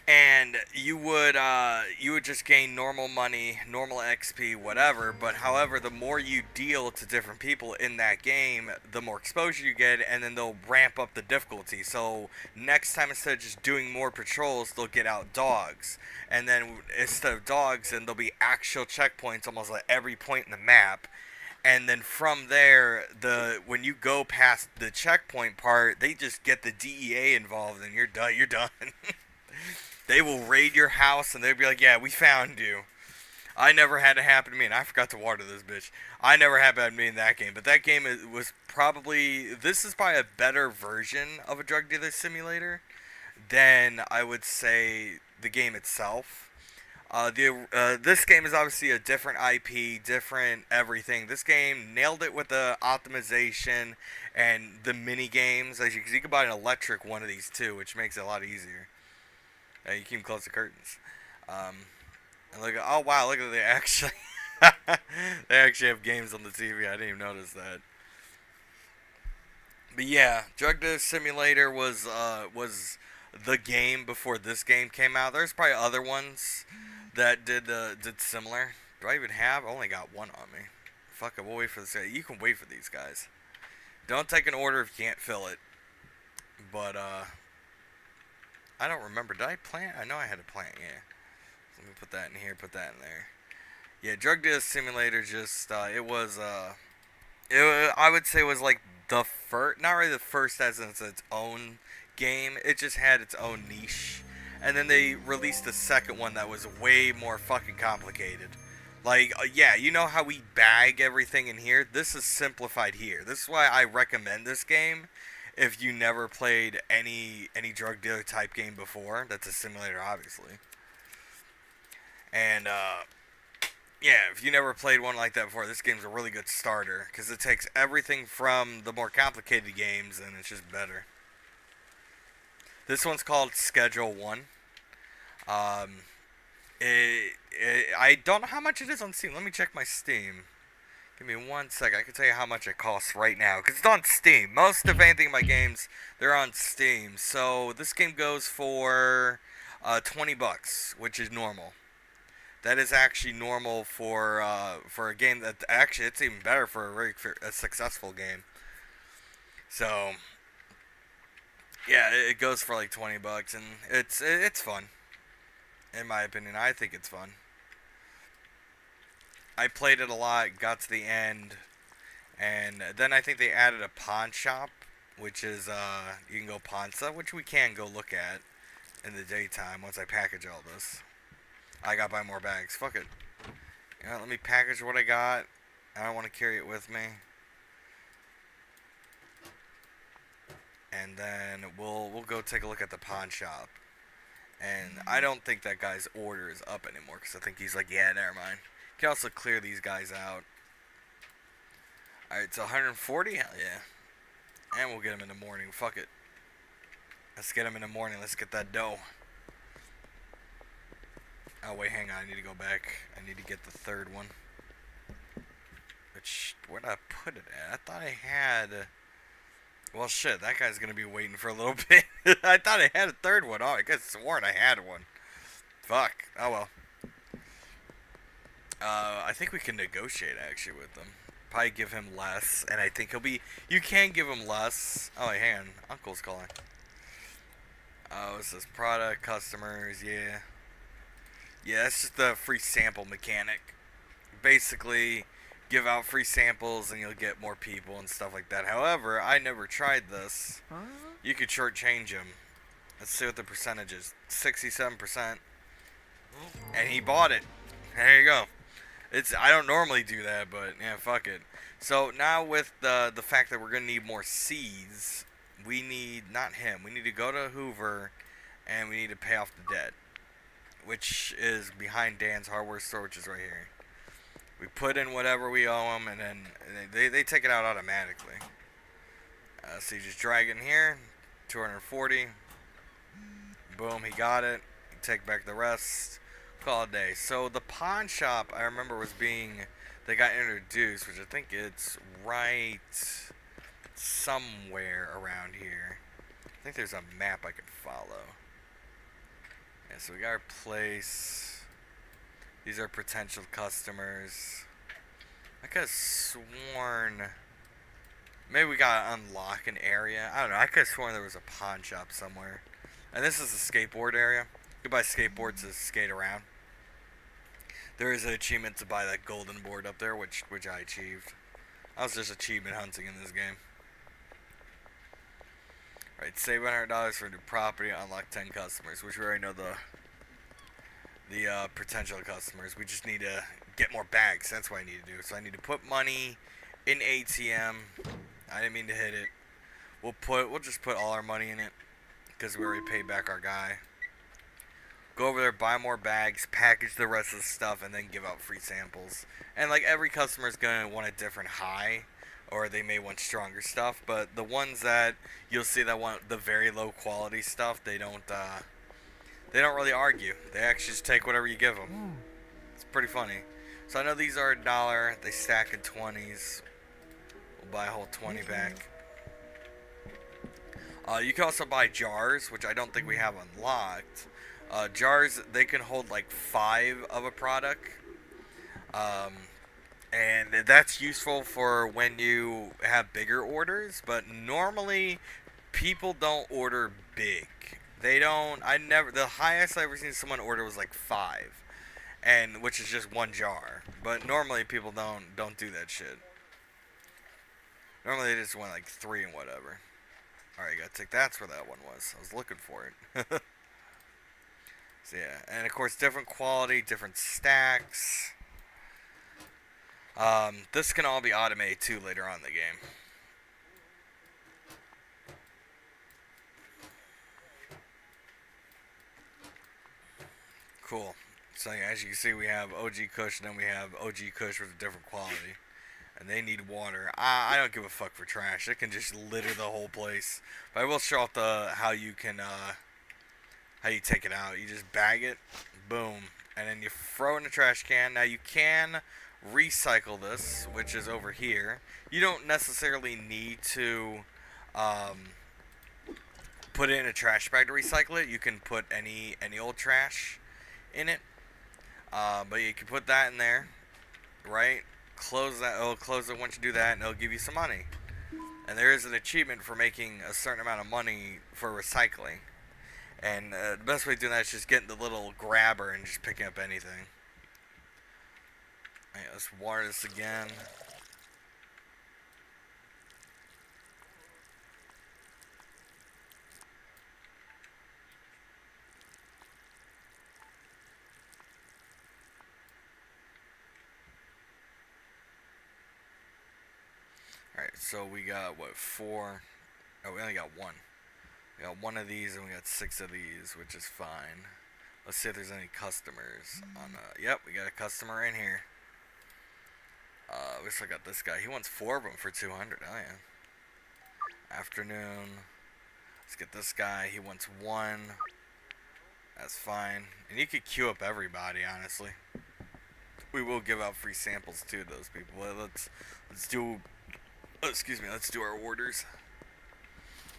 And you would just gain normal money, normal XP, whatever. But however, the more you deal to different people in that game, the more exposure you get, and then they'll ramp up the difficulty. So next time, instead of just doing more patrols, they'll get out dogs, and then instead of dogs, then there'll be actual checkpoints almost at every point in the map. And then from there, when you go past the checkpoint part, they just get the DEA involved, and you're done. You're done. They will raid your house, and they'll be like, yeah, we found you. I never had it happen to me, and I forgot to water this bitch. I never had it happen to me in that game. But that game was probably... This is probably a better version of a drug dealer simulator than, I would say, the game itself. This game is obviously a different IP, different everything. This game nailed it with the optimization and the mini games. As you can buy an electric one of these, too, which makes it a lot easier. You keep close the curtains. And look at, oh wow, look at they actually they actually have games on the TV. I didn't even notice that. But yeah, Drug Dealer Simulator was the game before this game came out. There's probably other ones that did similar. Do I even have? I only got one on me. Fuck it, we'll wait for this. You can wait for these guys. Don't take an order if you can't fill it. But I don't remember. Did I plant? I know I had a plant, yeah. So let me put that in here, put that in there. Yeah, Drug Dealer Simulator just, I would say it was like the first, not really the first as in its own game. It just had its own niche. And then they released the second one that was way more fucking complicated. Like, yeah, you know how we bag everything in here? This is simplified here. This is why I recommend this game. If you never played any drug dealer type game before, that's a simulator, obviously. And yeah, if you never played one like that before, this game's a really good starter because it takes everything from the more complicated games and it's just better. This one's called Schedule 1. I don't know how much it is on Steam. Let me check my Steam. Give me 1 second. I can tell you how much it costs right now. Because it's on Steam. Most of anything in my games, they're on Steam. So this game goes for $20, which is normal. That is actually normal for a game that... Actually, it's even better for a successful game. So, yeah, it goes for like $20. And it's fun. In my opinion, I think it's fun. I played it a lot, got to the end, and then I think they added a pawn shop, which is, you can go pawn stuff, which we can go look at in the daytime once I package all this. I gotta buy more bags. Fuck it. You know, let me package what I got. I don't want to carry it with me. And then we'll go take a look at the pawn shop. And I don't think that guy's order is up anymore, because I think he's like, yeah, never mind. You can also clear these guys out. Alright, so 140? Hell yeah. And we'll get them in the morning. Fuck it. Let's get them in the morning. Let's get that dough. Oh, wait, hang on. I need to go back. I need to get the third one. Which, where did I put it at? I thought I had... Well, shit, that guy's going to be waiting for a little bit. I thought I had a third one. Oh, I guess sworn I had one. Fuck. Oh, well. I think we can negotiate, actually, with him. Probably give him less, and I think he'll be... You can give him less. Oh, wait, hang on. Uncle's calling. Oh, it says product, customers, yeah. Yeah, it's just the free sample mechanic. Basically, give out free samples and you'll get more people and stuff like that. However, I never tried this. You could shortchange him. Let's see what the percentage is. 67%. And he bought it. There you go. I don't normally do that, but yeah, fuck it. So now with the fact that we're gonna need more seeds, we need not him. We need to go to Hoover, and we need to pay off the debt, which is behind Dan's hardware store, which is right here. We put in whatever we owe them, and then they take it out automatically. So you just drag it in here, 240. Boom, he got it. You take back the rest. Call it a day. So the pawn shop, I remember, they got introduced, which I think it's right somewhere around here. I think there's a map I can follow. Yeah, so we got our place. These are potential customers. I could have sworn maybe we gotta unlock an area. I don't know. I could have sworn there was a pawn shop somewhere. And this is the skateboard area. You can buy skateboards to skate around. There is an achievement to buy that golden board up there, which I achieved. I was just achievement hunting in this game. Right, save $100 for new property, unlock 10 customers, which we already know the potential customers. We just need to get more bags. That's what I need to do. So I need to put money in ATM. I didn't mean to hit it. We'll just put all our money in it because we already paid back our guy. Go over there, buy more bags, package the rest of the stuff, and then give out free samples. And like every customer is gonna want a different high, or they may want stronger stuff. But the ones that you'll see that want the very low quality stuff, they don't really argue. They actually just take whatever you give them. It's pretty funny. So I know these are $1. They stack in 20s. We'll buy a whole 20 back. You can also buy jars, which I don't think we have unlocked. Jars, they can hold like 5 of a product. And that's useful for when you have bigger orders. But normally, people don't order big. They don't. The highest I ever seen someone order was like 5, and which is just 1 jar. But normally people don't do that shit. Normally they just want like 3 and whatever. All right, you gotta take. That's where that one was. I was looking for it. So yeah, and of course different quality, different stacks. This can all be automated too later on in the game. Cool. So yeah, as you can see, we have OG Kush, and then we have OG Kush with a different quality. And they need water. I don't give a fuck for trash. It can just litter the whole place. But I will show off how you can, how you take it out. You just bag it, boom, and then you throw it in the trash can. Now you can recycle this, which is over here. You don't necessarily need to put it in a trash bag to recycle it. You can put any old trash in it, but you can put that in there, right? Close that. It'll close it once you do that, and it'll give you some money. And there is an achievement for making a certain amount of money for recycling. And the best way to do that is just getting the little grabber and just picking up anything. Alright, let's water this again. Alright, so we got, what, 4? Oh, we only got 1. We got 1 of these and we got 6 of these, which is fine. Let's see if there's any customers on yep, we got a customer in here. We still got this guy. He wants 4 of them for 200. Oh yeah. Afternoon. Let's get this guy. He wants 1. That's fine. And you could queue up everybody, honestly. We will give out free samples to those people. Let's do. Oh, excuse me. Let's do our orders.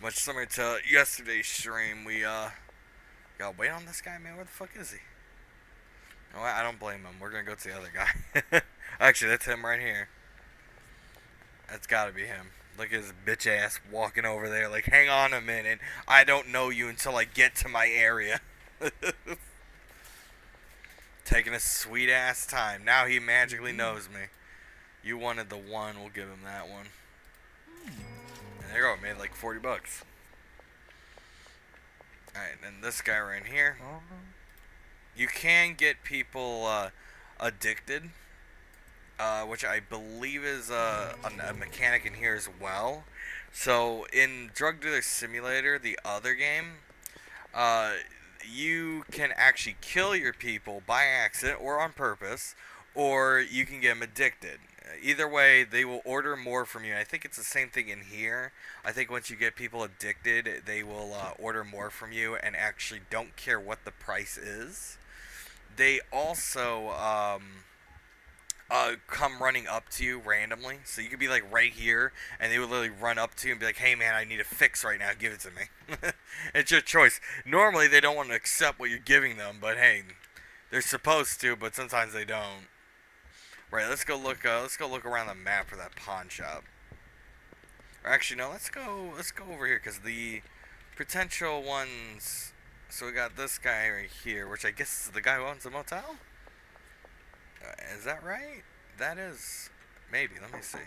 Much similar to yesterday's stream, we gotta wait on this guy, man. Where the fuck is he? No, I don't blame him. We're gonna go to the other guy. Actually, that's him right here. That's gotta be him. Look at his bitch ass walking over there. Like, hang on a minute. I don't know you until I get to my area. Taking a sweet ass time. Now he magically knows me. You wanted the 1, we'll give him that one. And there you go, made like 40 bucks. Alright, and this guy right here. You can get people addicted, which I believe is a mechanic in here as well. So in Drug Dealer Simulator, the other game, you can actually kill your people by accident or on purpose, or you can get them addicted. Either way, they will order more from you. I think it's the same thing in here. I think once you get people addicted, they will order more from you and actually don't care what the price is. They also come running up to you randomly. So you could be like right here, and they would literally run up to you and be like, hey man, I need a fix right now, give it to me. It's your choice. Normally they don't want to accept what you're giving them, but hey, they're supposed to, but sometimes they don't. Right, let's go look around the map for that pawn shop. Or actually no, let's go over here, because the potential ones. So we got this guy right here, which I guess is the guy who owns the motel? Is that right? That is. Maybe. Let me see.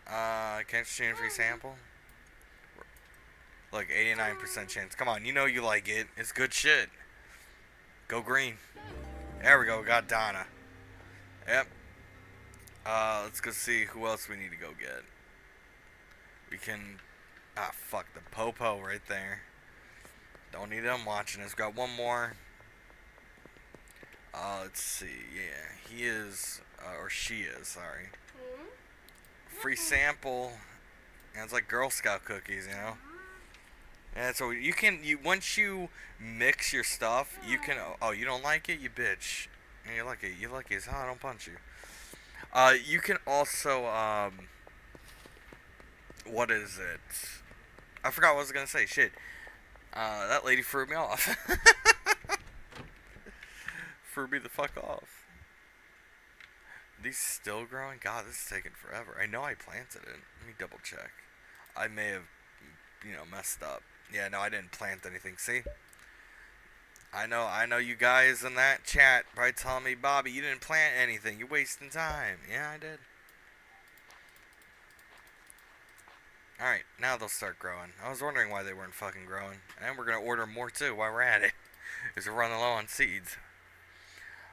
Can't exchange free sample? Look, 89% chance. Come on, you know you like it. It's good shit. Go green. There we go. We got Donna. Yep. Let's go see who else we need to go get. We can. Ah, fuck. The Popo right there. Don't need them watching us. Got one more. Let's see. Yeah, he is, or she is, sorry. Free sample. And it's like Girl Scout cookies, you know? And so you can, once you mix your stuff, you can, oh, you don't like it? You bitch. And you're lucky as hell I don't punch you. You can also, what is it? I forgot what I was gonna say, shit. That lady threw me off. Threw me the fuck off. Are these still growing? God, this is taking forever. I know I planted it. Let me double check. I may have, messed up. Yeah, no, I didn't plant anything. See? I know you guys in that chat probably telling me, Bobby, you didn't plant anything. You're wasting time. Yeah, I did. Alright, now they'll start growing. I was wondering why they weren't fucking growing. And we're going to order more too while we're at it. Because we're running low on seeds.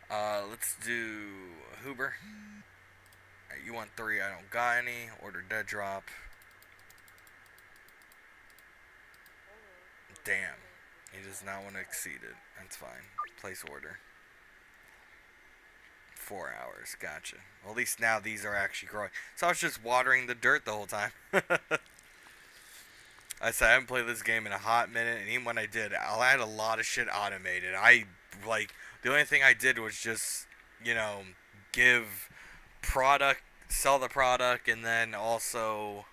Let's do Huber. Right, you want 3, I don't got any. Order dead drop. Damn. He does not want to exceed it. That's fine. Place order. 4 hours. Gotcha. Well, at least now these are actually growing. So I was just watering the dirt the whole time. I said I haven't played this game in a hot minute, and even when I did, I had a lot of shit automated. The only thing I did was just, give product, sell the product, and then also,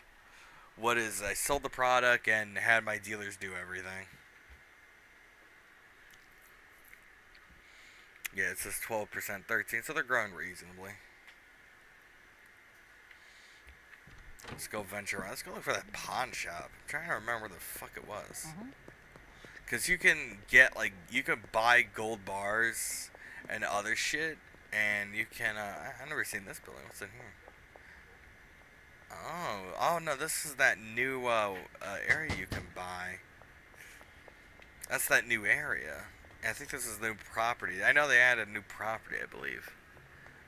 I sold the product and had my dealers do everything. Yeah, it says 12%, 13%, so they're growing reasonably. Let's go venture around. Let's go look for that pawn shop. I'm trying to remember where the fuck it was. Because you can get, you can buy gold bars and other shit, and you can, I've never seen this building. What's in here? Oh no, this is that new, area you can buy. That's that new area. I think this is new property. I know they added new property, I believe.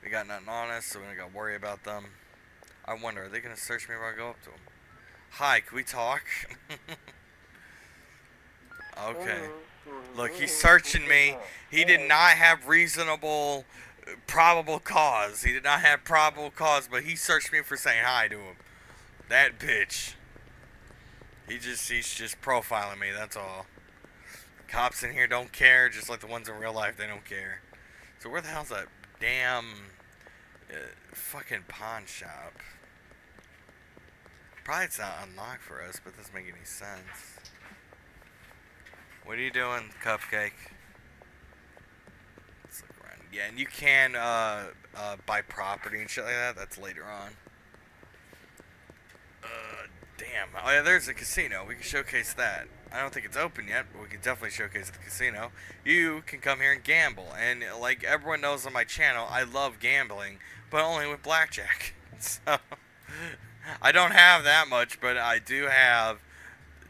We got nothing on us, so we don't got to worry about them. I wonder, are they going to search me if I go up to them? Hi, can we talk? Okay. Look, he's searching me. He did not have reasonable, probable cause. He did not have probable cause, but he searched me for saying hi to him. That bitch. He's just profiling me. That's all. Cops in here don't care, just like the ones in real life. They don't care. So where the hell's that damn fucking pawn shop? Probably it's not unlocked for us, but it doesn't make any sense. What are you doing, Cupcake? Let's look around. Yeah, and you can buy property and shit like that. That's later on. Damn. Oh yeah, there's a casino. We can showcase that. I don't think it's open yet, but we can definitely showcase the casino. You can come here and gamble. And like everyone knows on my channel, I love gambling, but only with blackjack. So I don't have that much, but I do have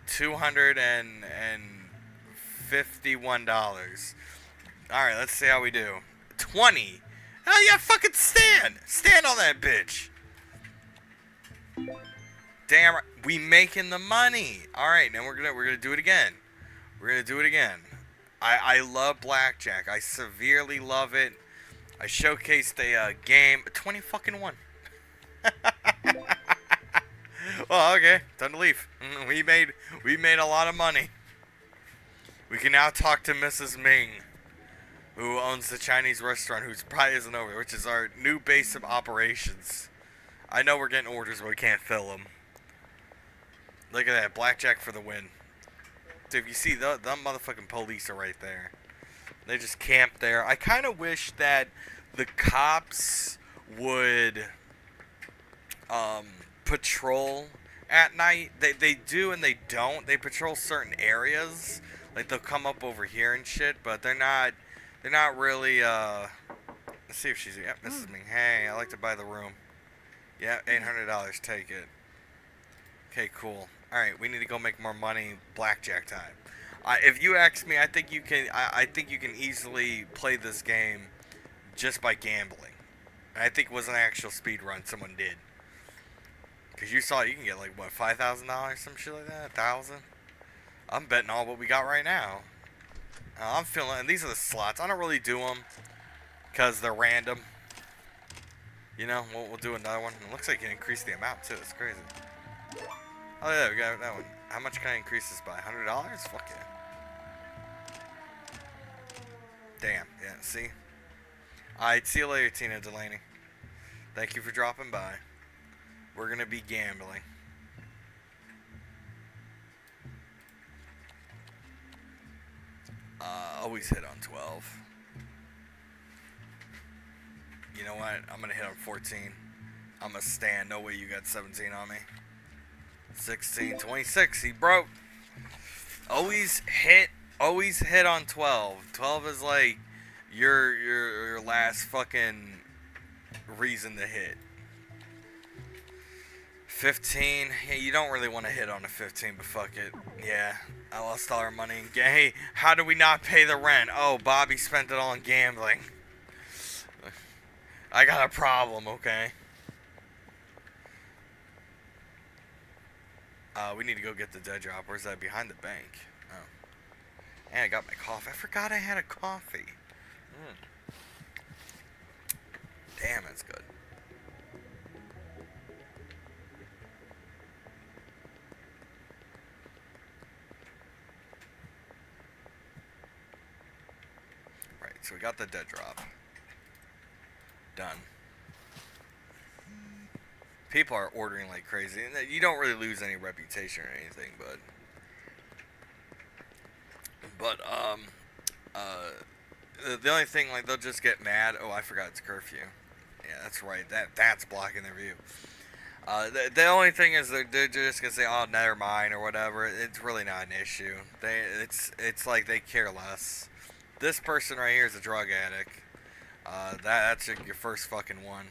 $251. Alright, let's see how we do. 20. Hell yeah, fucking stand! Stand on that bitch! Damn, we making the money. All right, now we're gonna do it again. We're gonna do it again. I love blackjack. I severely love it. I showcased a game. 20 fucking 1. Well, okay, time to leave. We made a lot of money. We can now talk to Mrs. Ming, who owns the Chinese restaurant, who's probably isn't over, which is our new base of operations. I know we're getting orders, but we can't fill them. Look at that, blackjack for the win. Dude, if you see, the motherfucking police are right there. They just camp there. I kind of wish that the cops would patrol at night. They do and they don't. They patrol certain areas. Like they'll come up over here and shit, but they're not really let's see if she's yep, Mrs. Ming. Hey, I'd like to buy the room. Yeah, $800, take it. Okay, cool. Alright, we need to go make more money. Blackjack time. If you ask me, I think you can. I think you can easily play this game just by gambling. I think it was an actual speed run someone did. Cause you saw you can get like what $5,000, some shit like that, 1,000. I'm betting all what we got right now. I'm feeling. And these are the slots. I don't really do them cause they're random. You know, we'll do another one. It looks like you can increase the amount too. It's crazy. Oh yeah, we got that one. How much can I increase this by? $100? Fuck yeah. Damn. Yeah. See. Alright. See you later, Tina Delaney. Thank you for dropping by. We're gonna be gambling. Always hit on 12. You know what? I'm gonna hit on 14. I'm gonna stand. No way you got 17 on me. 16, 26. He broke. Always hit on 12. 12 is like your last fucking reason to hit. 15. Yeah, you don't really want to hit on a 15, but fuck it. Yeah, I lost all our money. Hey, how do we not pay the rent? Oh, Bobby spent it all on gambling. I got a problem, okay? We need to go get the dead drop. Where's that? Behind the bank. Oh. And I got my coffee. I forgot I had a coffee. Damn, that's good. Right, so we got the dead drop. Done. People are ordering like crazy, and you don't really lose any reputation or anything, but the only thing, like, they'll just get mad. Oh, I forgot it's curfew. Yeah, that's right. That's blocking their view. The only thing is they're just gonna say, oh, never mind or whatever. It's really not an issue. It's like they care less. This person right here is a drug addict. That's your first fucking one.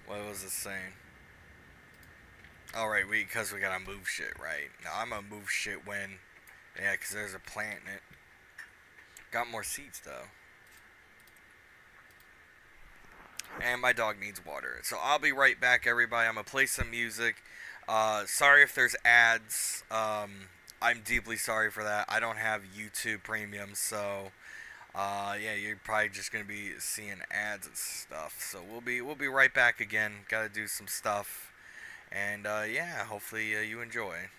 What was this saying? Alright, because we gotta move shit, right? Now, I'm gonna move shit when... Yeah, because there's a plant in it. Got more seats, though. And my dog needs water. So I'll be right back, everybody. I'm gonna play some music. Sorry if there's ads. I'm deeply sorry for that. I don't have YouTube Premium, so... yeah, you're probably just gonna be seeing ads and stuff. So we'll be right back again. Gotta do some stuff, and yeah, hopefully you enjoy.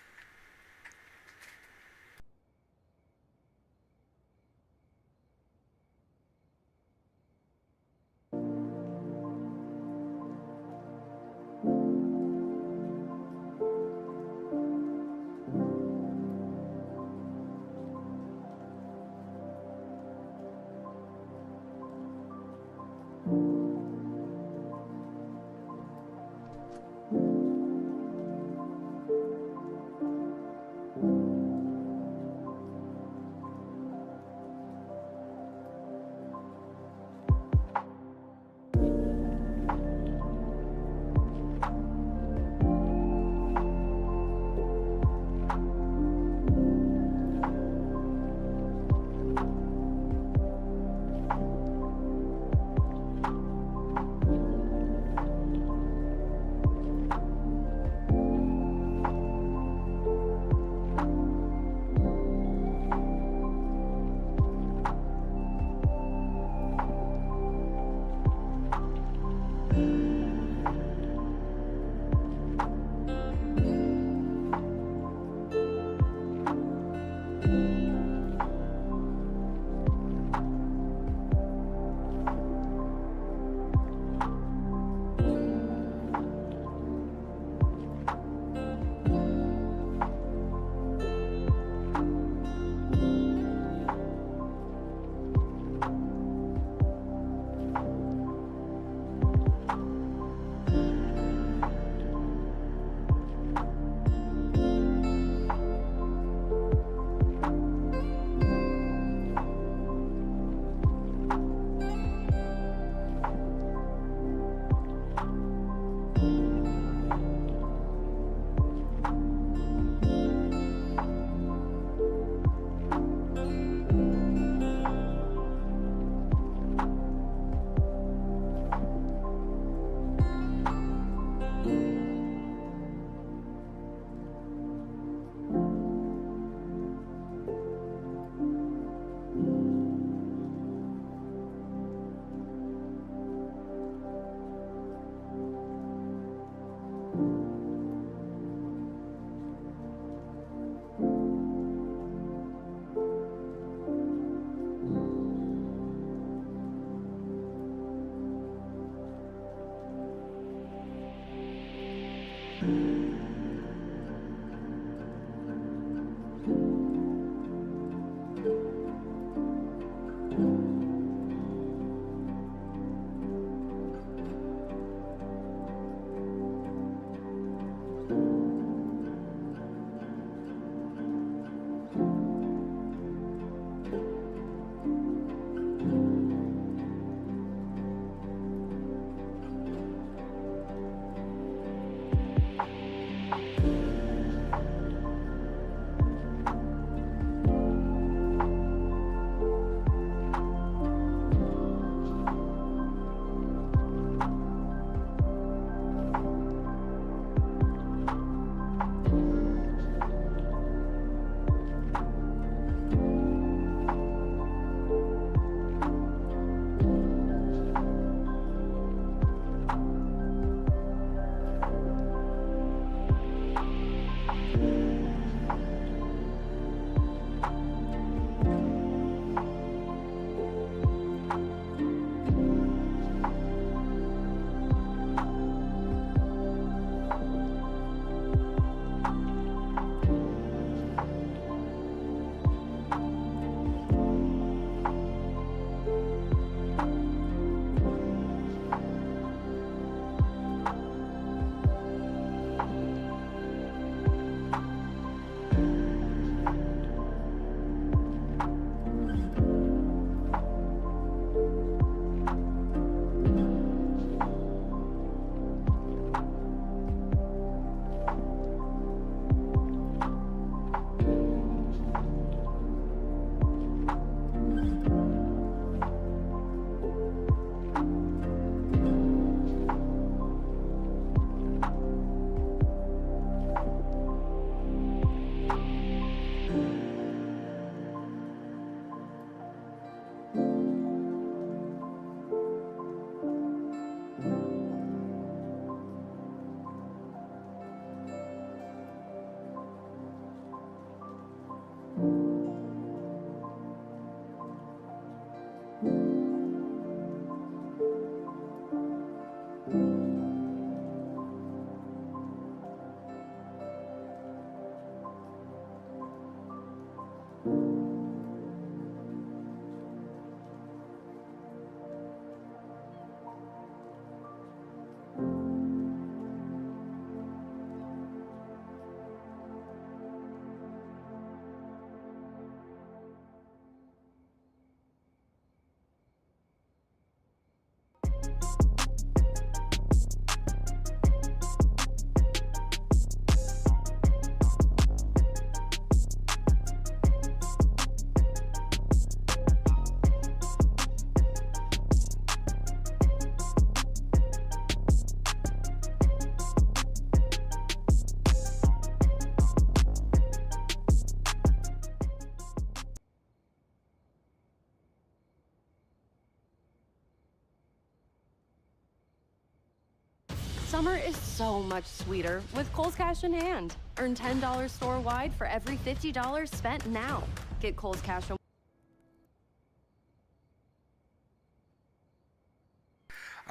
Summer is so much sweeter with Kohl's Cash in hand. Earn $10 store-wide for every $50 spent now. Get Kohl's Cash on.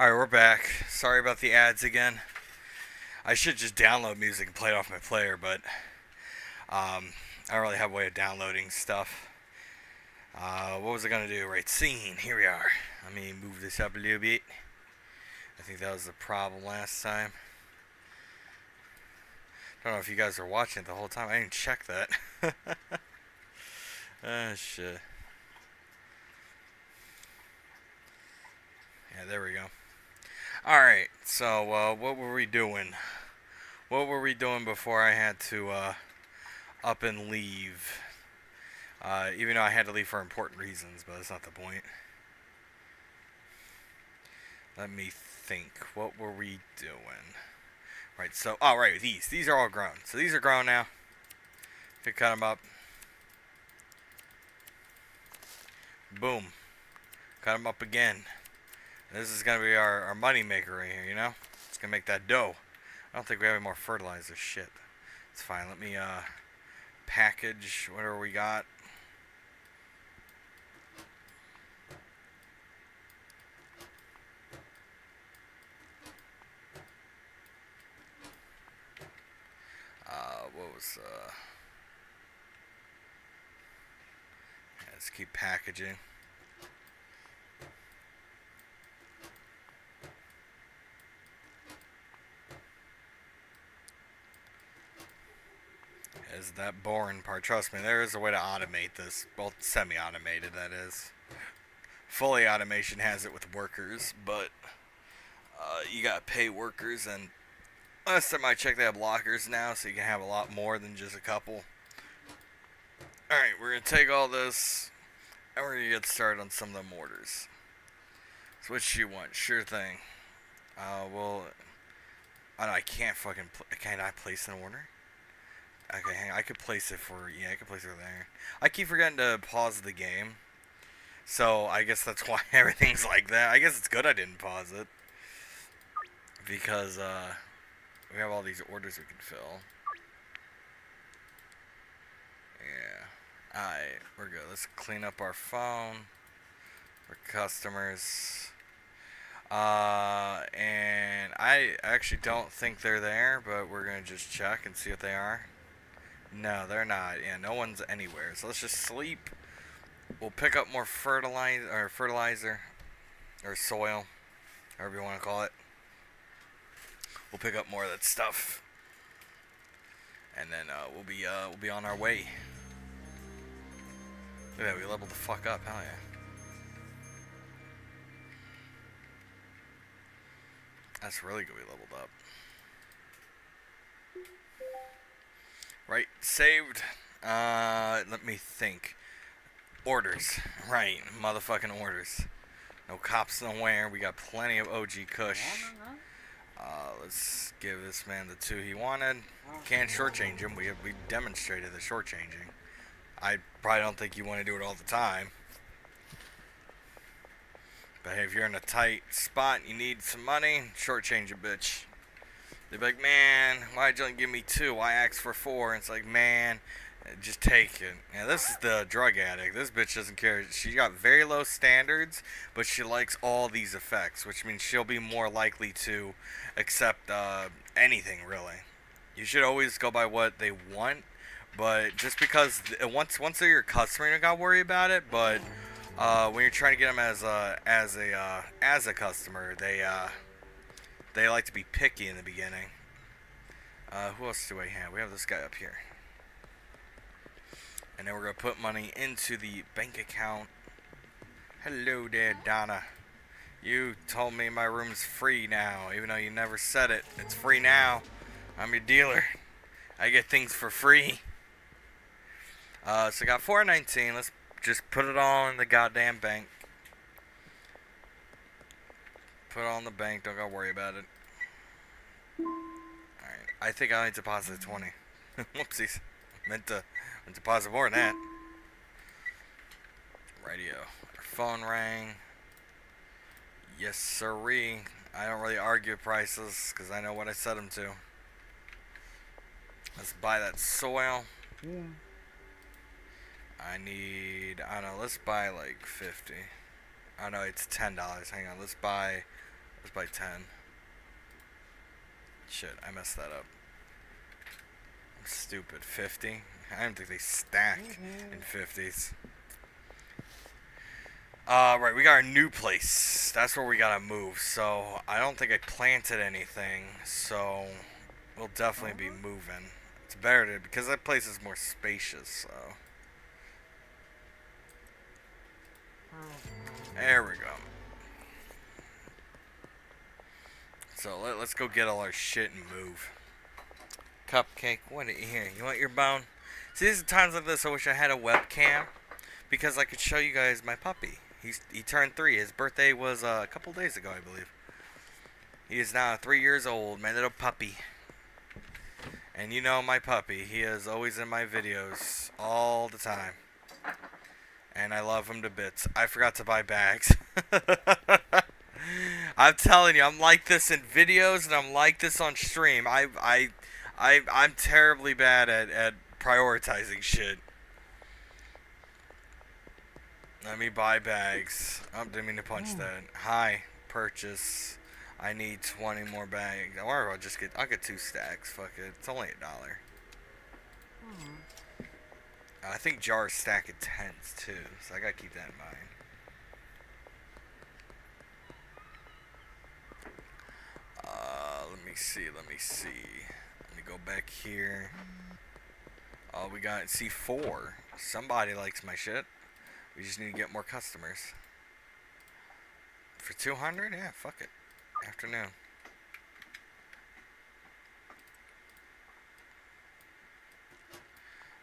Alright, we're back. Sorry about the ads again. I should just download music and play it off my player, but I don't really have a way of downloading stuff. What was I gonna do? Right, scene. Here we are. Let me move this up a little bit. I think that was the problem last time. Don't know if you guys were watching it the whole time. I didn't check that. Oh shit. Yeah, there we go. Alright, so what were we doing? What were we doing before I had to up and leave? Even though I had to leave for important reasons, but that's not the point. Let me think. What were we doing? Right, so, oh, right, these are all grown. So these are grown now. If you cut them up. Boom. Cut them up again. This is going to be our money maker right here, you know? It's going to make that dough. I don't think we have any more fertilizer. Shit. It's fine. Let me, package whatever we got. What was, yeah, let's keep packaging. Is that boring part? Trust me, there is a way to automate this. Well, semi-automated, that is. Fully automation has it with workers, but you gotta pay workers, and last time I checked, they have lockers now, so you can have a lot more than just a couple. Alright, we're gonna take all this, and we're gonna get started on some of them orders. So what you want? Sure thing. Well, oh no, I can't fucking, can I place an order? Okay, hang on. I could place it for, yeah, I could place it there. I keep forgetting to pause the game. So, I guess that's why everything's like that. I guess it's good I didn't pause it. Because, we have all these orders we can fill. Yeah. Alright, we're good. Let's clean up our phone. For customers. And I actually don't think they're there, but we're gonna just check and see if they are. No, they're not. Yeah, no one's anywhere. So let's just sleep. We'll pick up more fertilizer, or soil, however you want to call it. We'll pick up more of that stuff, and then we'll be on our way. Look at that, we leveled the fuck up. Hell yeah. That's really good. We leveled up. Right, saved. Let me think. Orders. Right, motherfucking orders. No cops nowhere. We got plenty of OG Kush. Let's give this man the 2 he wanted. Can't shortchange him. We demonstrated the shortchanging. I probably don't think you want to do it all the time. But hey, if you're in a tight spot and you need some money, shortchange a bitch. They'd be like, man, why'd you only give me 2? Why ask for 4? And it's like, man, just take it. Yeah, this is the drug addict. This bitch doesn't care. She got very low standards, but she likes all these effects, which means she'll be more likely to accept anything, really. You should always go by what they want, but just because once they're your customer, you don't gotta worry about it. But when you're trying to get them as a customer, they like to be picky in the beginning. Who else do we have? We have this guy up here. And then we're going to put money into the bank account. Hello there, Donna. You told me my room's free now, even though you never said it. It's free now. I'm your dealer. I get things for free. So I got $4.19. Let's just put it all in the goddamn bank. Put it all in the bank. Don't gotta worry about it. Alright. I think I only deposited 20. Whoopsies. Meant to deposit more than that. Radio. Our phone rang. Yes, sirree. I don't really argue prices because I know what I set them to. Let's buy that soil. Yeah. I don't know, let's buy like 50. Oh no, it's $10. Hang on, let's buy 10. Shit, I messed that up. I'm stupid. 50? I don't think they stack in 50s. Right, we got our new place. That's where we gotta move. So, I don't think I planted anything. So, we'll definitely be moving. It's better to, because that place is more spacious, so. There we go. So let's go get all our shit and move. Cupcake, what here? You want your bone? See, these are times like this I wish I had a webcam because I could show you guys my puppy. He turned 3. His birthday was a couple days ago, I believe. He is now 3 years old, my little puppy. And you know my puppy. He is always in my videos all the time. And I love him to bits. I forgot to buy bags. I'm telling you, I'm like this in videos and I'm like this on stream. I'm terribly bad at prioritizing shit. Let me buy bags. Oh, didn't mean to punch that. Hi, purchase. I need 20 more bags. Or I'll get 2 stacks. Fuck it. It's only $1. I think jars stack at 10s too, so I gotta keep that in mind. Let me see. Let me go back here. Oh, we got C4. Somebody likes my shit. We just need to get more customers. For 200? Yeah, fuck it. Afternoon.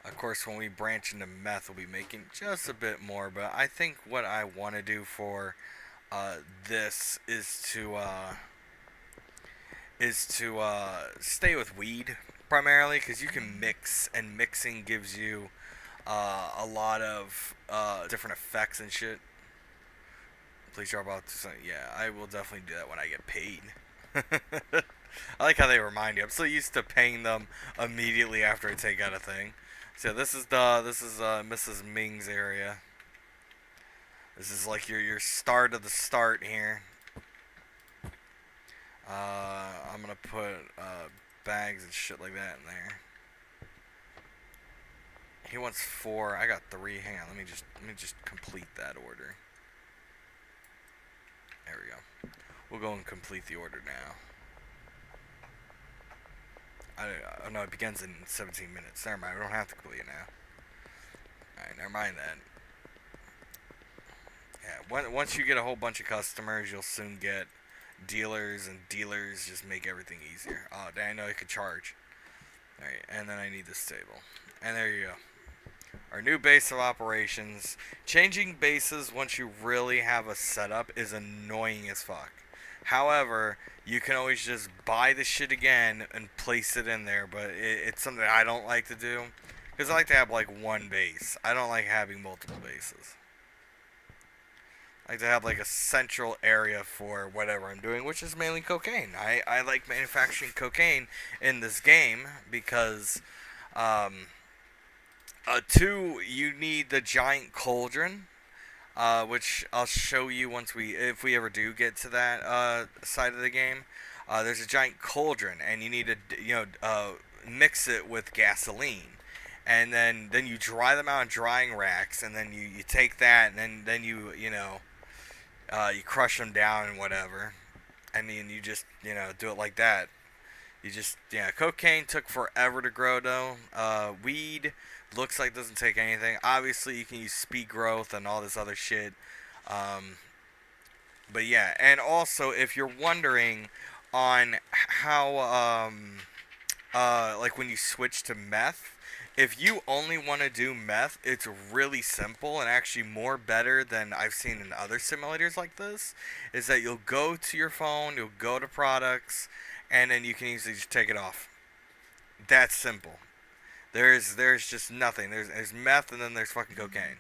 Of course, when we branch into meth, we'll be making just a bit more. But I think what I want to do for this is to stay with weed primarily, because you can mix, and mixing gives you a lot of different effects and shit. Please drop out to something. Yeah, I will definitely do that when I get paid. I like how they remind you. I'm so used to paying them immediately after I take out a thing. So this is Mrs. Ming's area. This is like your start of the start here. I'm gonna put bags and shit like that in there. He wants 4. I got 3. Hang on, let me just complete that order. There we go. We'll go and complete the order now. Oh no, it begins in 17 minutes. Never mind, we don't have to complete it now. Alright, never mind that. Yeah, once you get a whole bunch of customers, you'll soon get dealers, and dealers just make everything easier. Oh, dang, I know I could charge. Alright, and then I need this table. And there you go. Our new base of operations. Changing bases once you really have a setup is annoying as fuck. However, you can always just buy the shit again and place it in there, but it's something I don't like to do. Because I like to have like one base. I don't like having multiple bases. I like to have like a central area for whatever I'm doing, which is mainly cocaine. I like manufacturing cocaine in this game because, 2, you need the giant cauldron, which I'll show you if we ever do get to that side of the game. There's a giant cauldron, and you need to mix it with gasoline, and then you dry them out in drying racks, and then you take that, and then you crush them down and whatever. I mean, you just do it like that. Cocaine took forever to grow though. Weed looks like it doesn't take anything. Obviously, you can use speed growth and all this other shit. But yeah, and also if you're wondering on how like when you switch to meth, if you only want to do meth, it's really simple and actually more better than I've seen in other simulators like this. Is that you'll go to your phone, you'll go to products, and then you can easily just take it off. That's simple. There's just nothing. There's meth, and then there's fucking cocaine.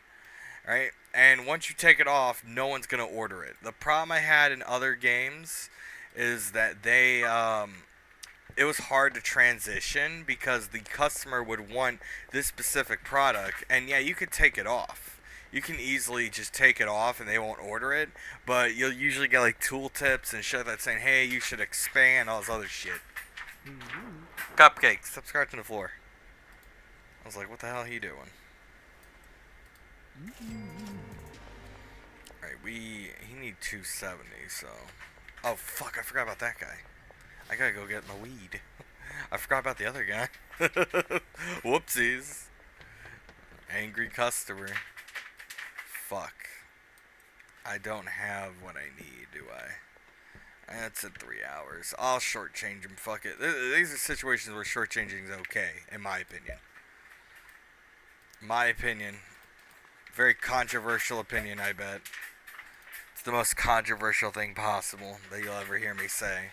Right? And once you take it off, no one's gonna order it. The problem I had in other games is that it was hard to transition because the customer would want this specific product, and yeah, you could take it off. You can easily just take it off and they won't order it, but you'll usually get like tool tips and shit that's saying, hey, you should expand, all this other shit. Cupcake, stop scratching the floor. I was like, what the hell are you doing? Alright, he need 270, so. Oh fuck, I forgot about that guy. I gotta go get my weed. I forgot about the other guy. Whoopsies. Angry customer. Fuck. I don't have what I need, do I? That's in 3 hours. I'll shortchange him, fuck it. These are situations where shortchanging is okay, in my opinion. My opinion. Very controversial opinion, I bet. It's the most controversial thing possible that you'll ever hear me say.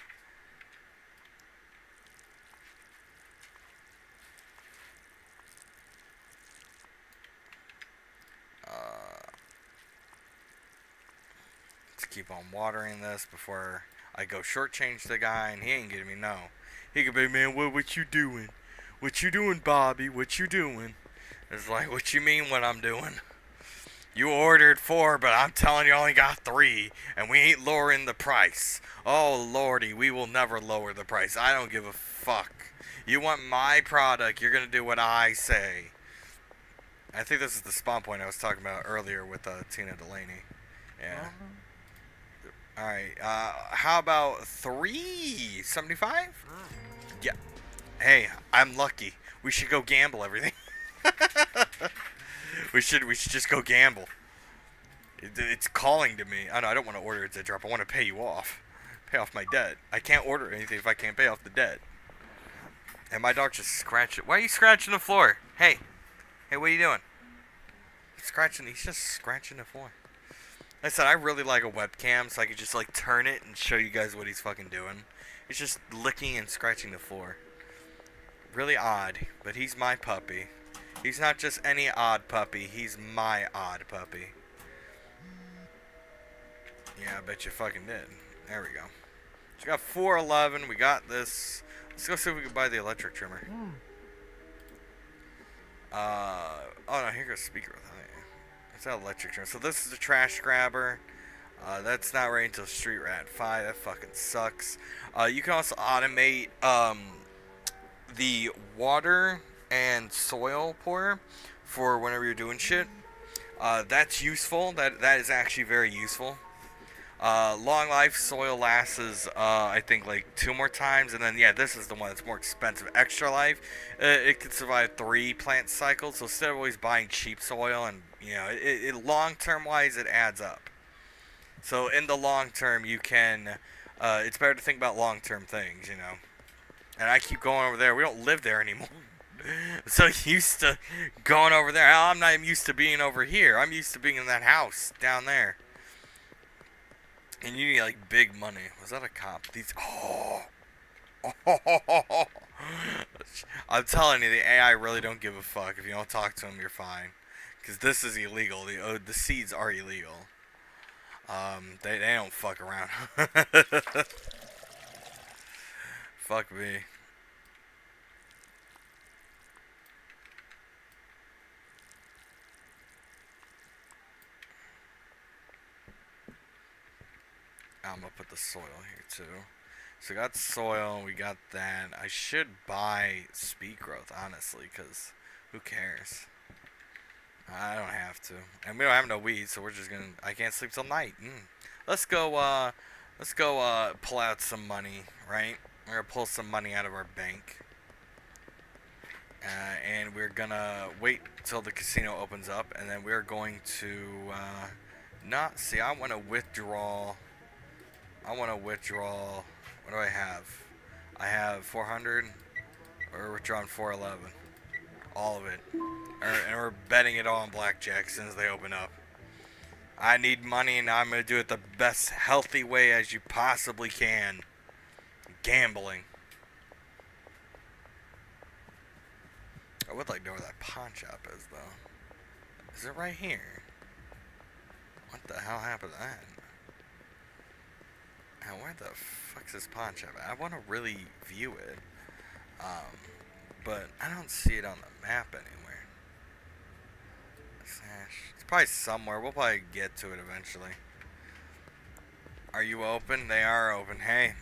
Let's keep on watering this before I go shortchange the guy, and he ain't giving me no. He could be, man, what you doing? What you doing, Bobby? What you doing? It's like, what you mean what I'm doing? You ordered 4, but I'm telling you only got 3, and we ain't lowering the price. Oh, lordy, we will never lower the price. I don't give a fuck. You want my product, you're gonna do what I say. I think this is the spawn point I was talking about earlier with Tina Delaney. Yeah. Alright, how about 375? Yeah. Hey, I'm lucky. We should go gamble everything. we should just go gamble. It's calling to me. I don't want to order it to drop. I want to pay you off. Pay off my debt. I can't order anything if I can't pay off the debt. And my dog just scratched it. Why are you scratching the floor? Hey. Hey, what are you doing? He's just scratching the floor. Like I said, I really like a webcam, so I could just like turn it and show you guys what he's fucking doing. He's just licking and scratching the floor. Really odd, but he's my puppy. He's not just any odd puppy, he's my odd puppy. Yeah, I bet you fucking did. There we go. So we got 411, we got this. Let's go see if we can buy the electric trimmer. Oh no, here goes speaker. It's that electric trimmer. So this is the trash grabber. That's not right until Street Rat 5. That fucking sucks. You can also automate the water and soil pour for whenever you're doing shit. That's useful. That is actually very useful. Long life soil lasts, I think, like 2 more times, and then yeah, this is the one that's more expensive. Extra life, it can survive 3 plant cycles. So instead of always buying cheap soil, and you know, it long term wise, it adds up. So in the long term, you can. It's better to think about long term things, you know. And I keep going over there. We don't live there anymore. I'm so used to going over there. I'm not even used to being over here. I'm used to being in that house down there. And you need like big money. Was that a cop? These. Oh. I'm telling you, the AI really don't give a fuck. If you don't talk to them, you're fine. Because this is illegal. The seeds are illegal. They don't fuck around. Fuck me. I'm gonna put the soil here too. So we got soil, we got that. I should buy speed growth, honestly, because who cares? I don't have to. And we don't have no weed, so we're just gonna, I can't sleep till night. Let's go pull out some money, right? We're gonna pull some money out of our bank. And we're gonna wait till the casino opens up, and then we're going to, not, see, I wanna withdraw, what do I have? I have 400, or withdrawing 411. All of it. And we're betting it all on blackjack as soon as they open up. I need money, and I'm going to do it the best healthy way as you possibly can. Gambling. I would like to know where that pawn shop is, though. Is it right here? What the hell happened to that? Now, where the fuck's this pawn shop? I want to really view it. But I don't see it on the map anywhere. It's probably somewhere. We'll probably get to it eventually. Are you open? They are open. Hey,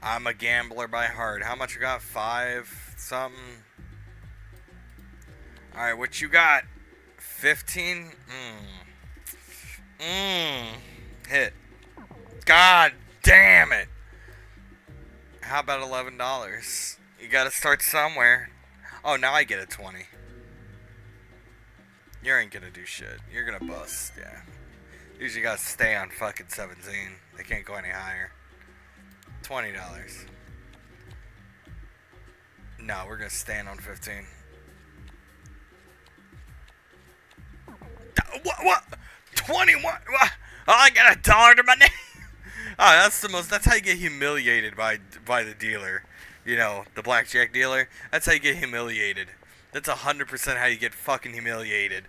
I'm a gambler by heart. How much you got? 5 something? Alright, what you got? 15? Hit. God damn it. How about $11? You gotta start somewhere. Oh, now I get a 20. You ain't gonna do shit. You're gonna bust, yeah. Usually gotta stay on fucking 17. They can't go any higher. $20. No, we're gonna stand on 15. What? 21? What? Oh, I got $1 to my name. Oh, that's how you get humiliated by the dealer. You know, the blackjack dealer. That's how you get humiliated. That's 100% how you get fucking humiliated.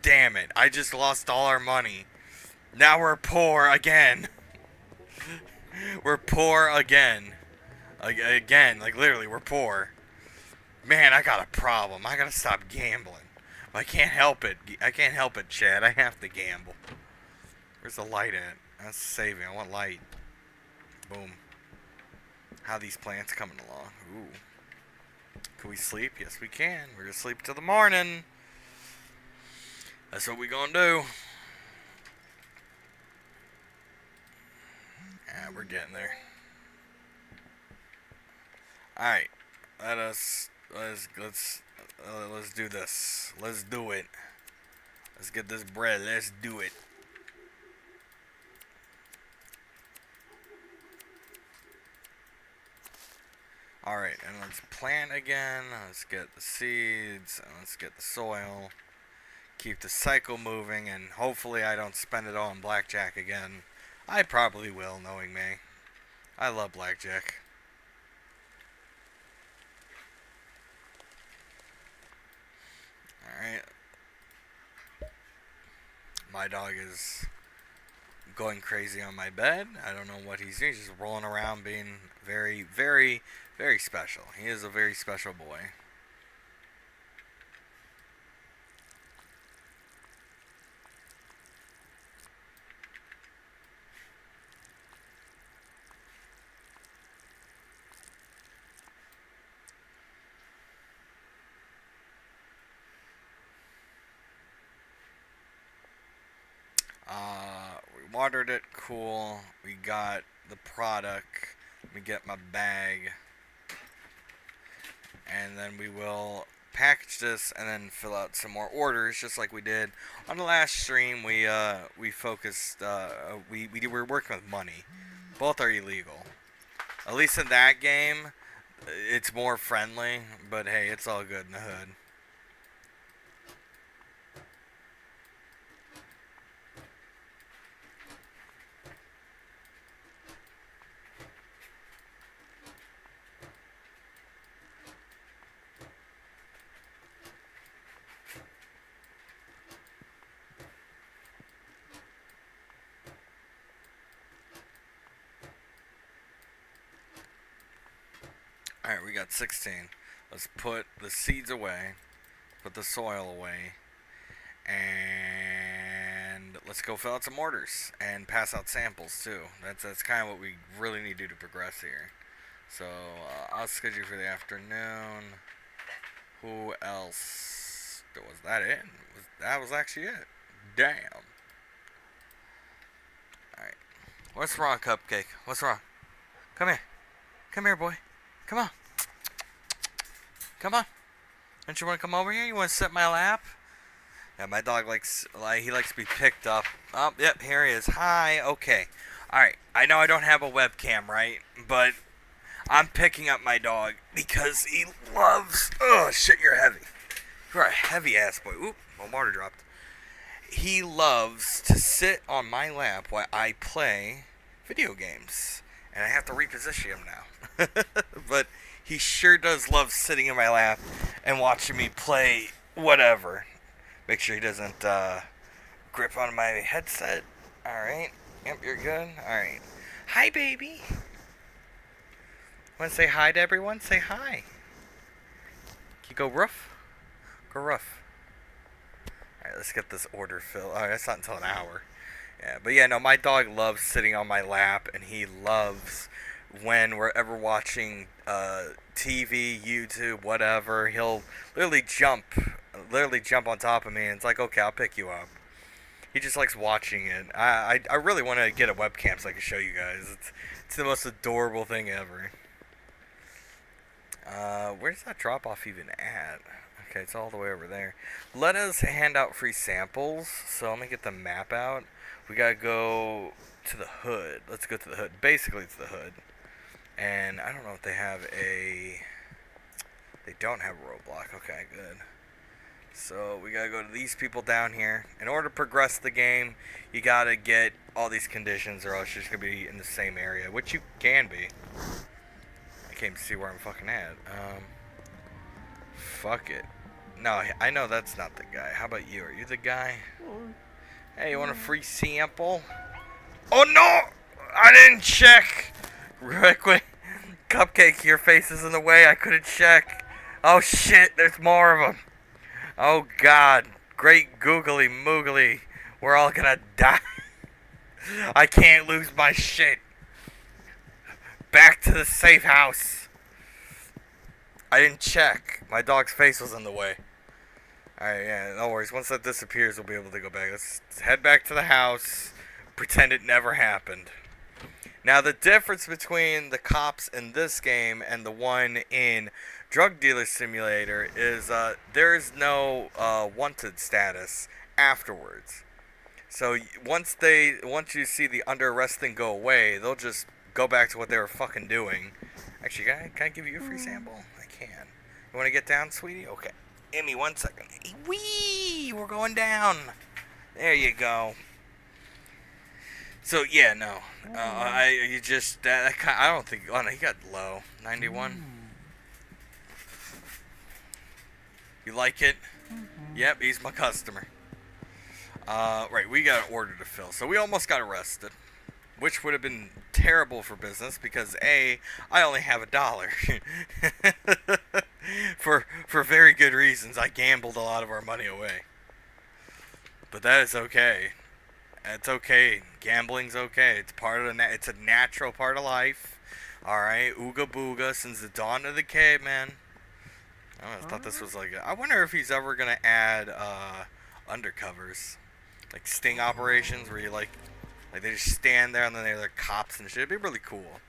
Damn it. I just lost all our money. Now we're poor again. We're poor again. Again, like literally, we're poor. Man, I got a problem. I gotta stop gambling. I can't help it. I can't help it, Chad. I have to gamble. Where's the light at? That's saving. I want light. Boom. How these plants coming along? Ooh. Can we sleep? Yes, we can. We're gonna sleep till the morning. That's what we gonna do. Yeah, we're getting there. All right. Let's do this. Let's do it. Let's get this bread. Let's do it. Alright, and let's plant again. Let's get the seeds. And let's get the soil. Keep the cycle moving. And hopefully I don't spend it all on blackjack again. I probably will, knowing me. I love blackjack. Alright. My dog is going crazy on my bed. I don't know what he's doing. He's just rolling around being very, very, very special. He is a very special boy. We watered it, cool. We got the product. Let me get my bag. And then we will package this and then fill out some more orders, just like we did on the last stream. We focused. We were working with money. Both are illegal. At least in that game, it's more friendly. But hey, it's all good in the hood. Alright, we got 16. Let's put the seeds away. Put the soil away. And let's go fill out some orders. And pass out samples, too. That's kind of what we really need to do to progress here. So, I'll schedule for the afternoon. Who else? Was that it? That was actually it. Damn. Alright. What's wrong, Cupcake? What's wrong? Come here. Come here, boy. Come on. Come on. Don't you want to come over here? You want to sit in my lap? Yeah, my dog likes to be picked up. Oh, yep, here he is. Hi. Okay. Alright. I know I don't have a webcam, right? But I'm picking up my dog because he loves... Oh, shit, you're heavy. You're a heavy-ass boy. Oop, my water dropped. He loves to sit on my lap while I play video games. And I have to reposition him now. But he sure does love sitting in my lap and watching me play whatever. Make sure he doesn't grip on my headset. Alright. Yep, you're good. Alright. Hi, baby. Want to say hi to everyone? Say hi. Can you go roof? Go roof. Alright, let's get this order filled. Alright, that's not until an hour. Yeah, but yeah, no, my dog loves sitting on my lap, and he loves when we're ever watching TV, YouTube, whatever. He'll literally jump on top of me, and it's like, okay, I'll pick you up. He just likes watching it. I really want to get a webcam so I can show you guys. It's the most adorable thing ever. Where's that drop off even at? Okay, it's all the way over there. Let us hand out free samples. So let me get the map out. We gotta go to the hood. Let's go to the hood. Basically, it's the hood. And I don't know if they have a... They don't have a roadblock. Okay, good. So we gotta go to these people down here. In order to progress the game, you gotta get all these conditions, or else you're just gonna be in the same area, which you can be. I can't even see where I'm fucking at. Fuck it. No, I know that's not the guy. How about you? Are you the guy? Hey, you want a free sample? Oh no! I didn't check! Real quick. Cupcake, your face is in the way. I couldn't check. Oh shit, there's more of them. Oh god. Great googly moogly. We're all gonna die. I can't lose my shit. Back to the safe house. I didn't check. My dog's face was in the way. Alright, yeah, no worries. Once that disappears, we'll be able to go back. Let's head back to the house. Pretend it never happened. Now, the difference between the cops in this game and the one in Drug Dealer Simulator is there's no wanted status afterwards. So once you see the under arrest thing go away, they'll just go back to what they were fucking doing. Actually, can I give you a free sample? I can. You want to get down, sweetie? Okay. Give me 1 second. Whee! We're going down. There you go. So yeah, no. I don't think. Oh no, he got low. 91. You like it? Yep, he's my customer. Right, we got an order to fill, so we almost got arrested, which would have been terrible for business because I only have $1. for very good reasons. I gambled a lot of our money away, but that is okay. It's okay. Gambling's okay. It's part of it's a natural part of life. All right, ooga booga since the dawn of the caveman. I thought this was like. I wonder if he's ever gonna add undercovers, like sting operations, where you like they just stand there and then they're cops and shit. It'd be really cool.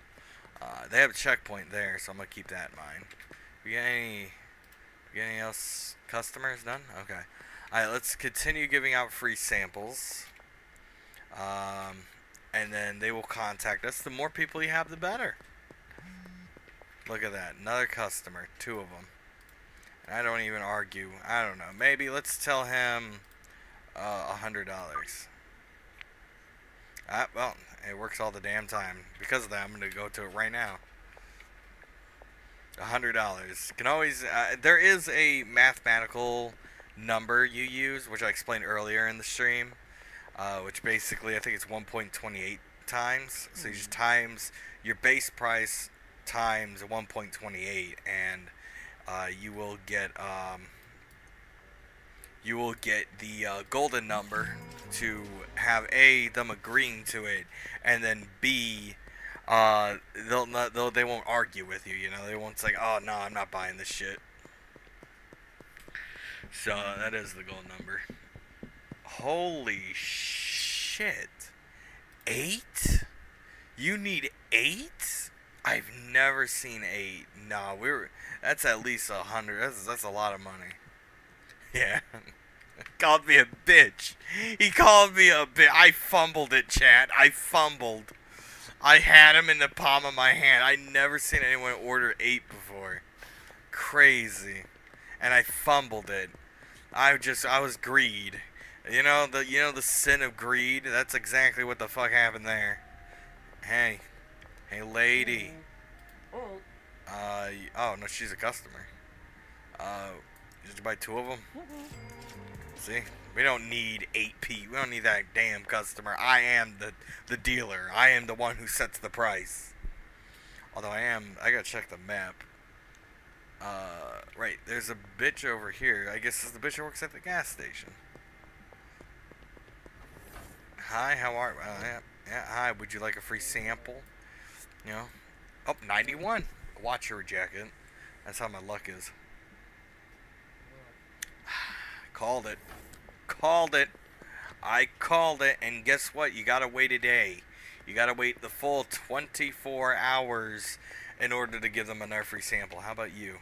They have a checkpoint there, so I'm gonna keep that in mind. We got any else customers? None? Okay. Alright, let's continue giving out free samples. And then they will contact us. The more people you have, the better. Look at that. Another customer. 2 of them. And I don't even argue. I don't know. Maybe let's tell him $100. Well, it works all the damn time. Because of that, I'm going to go to it right now. $100. Can always. There is a mathematical number you use, which I explained earlier in the stream. Which basically, I think it's 1.28 times. So you just times your base price times 1.28, and you will get the golden number to have A, them agreeing to it, and then B, they won't argue with you. You know, they won't say, oh no, I'm not buying this shit. So that is the gold number. Holy shit. 8? You need 8? I've never seen 8. No, that's at least 100. That's a lot of money. Yeah. Called me a bitch. He called me a bitch. I fumbled it, chat. I fumbled. I had him in the palm of my hand. I never seen anyone order 8 before. Crazy. And I fumbled it. I was greed. You know the sin of greed? That's exactly what the fuck happened there. Hey, lady. Oh no, she's a customer. Did you buy 2 of them? See, We don't need 8P. We don't need that damn customer. I am the dealer. I am the one who sets the price. Although I gotta check the map. Right, there's a bitch over here. I guess it's the bitch who works at the gas station. Hi, how are yeah, hi, would you like a free sample? You know? Oh, 91. Watch your jacket. That's how my luck is. Called it. Called it. I called it, and guess what? You gotta wait a day. You gotta wait the full 24 hours in order to give them another free sample. How about you?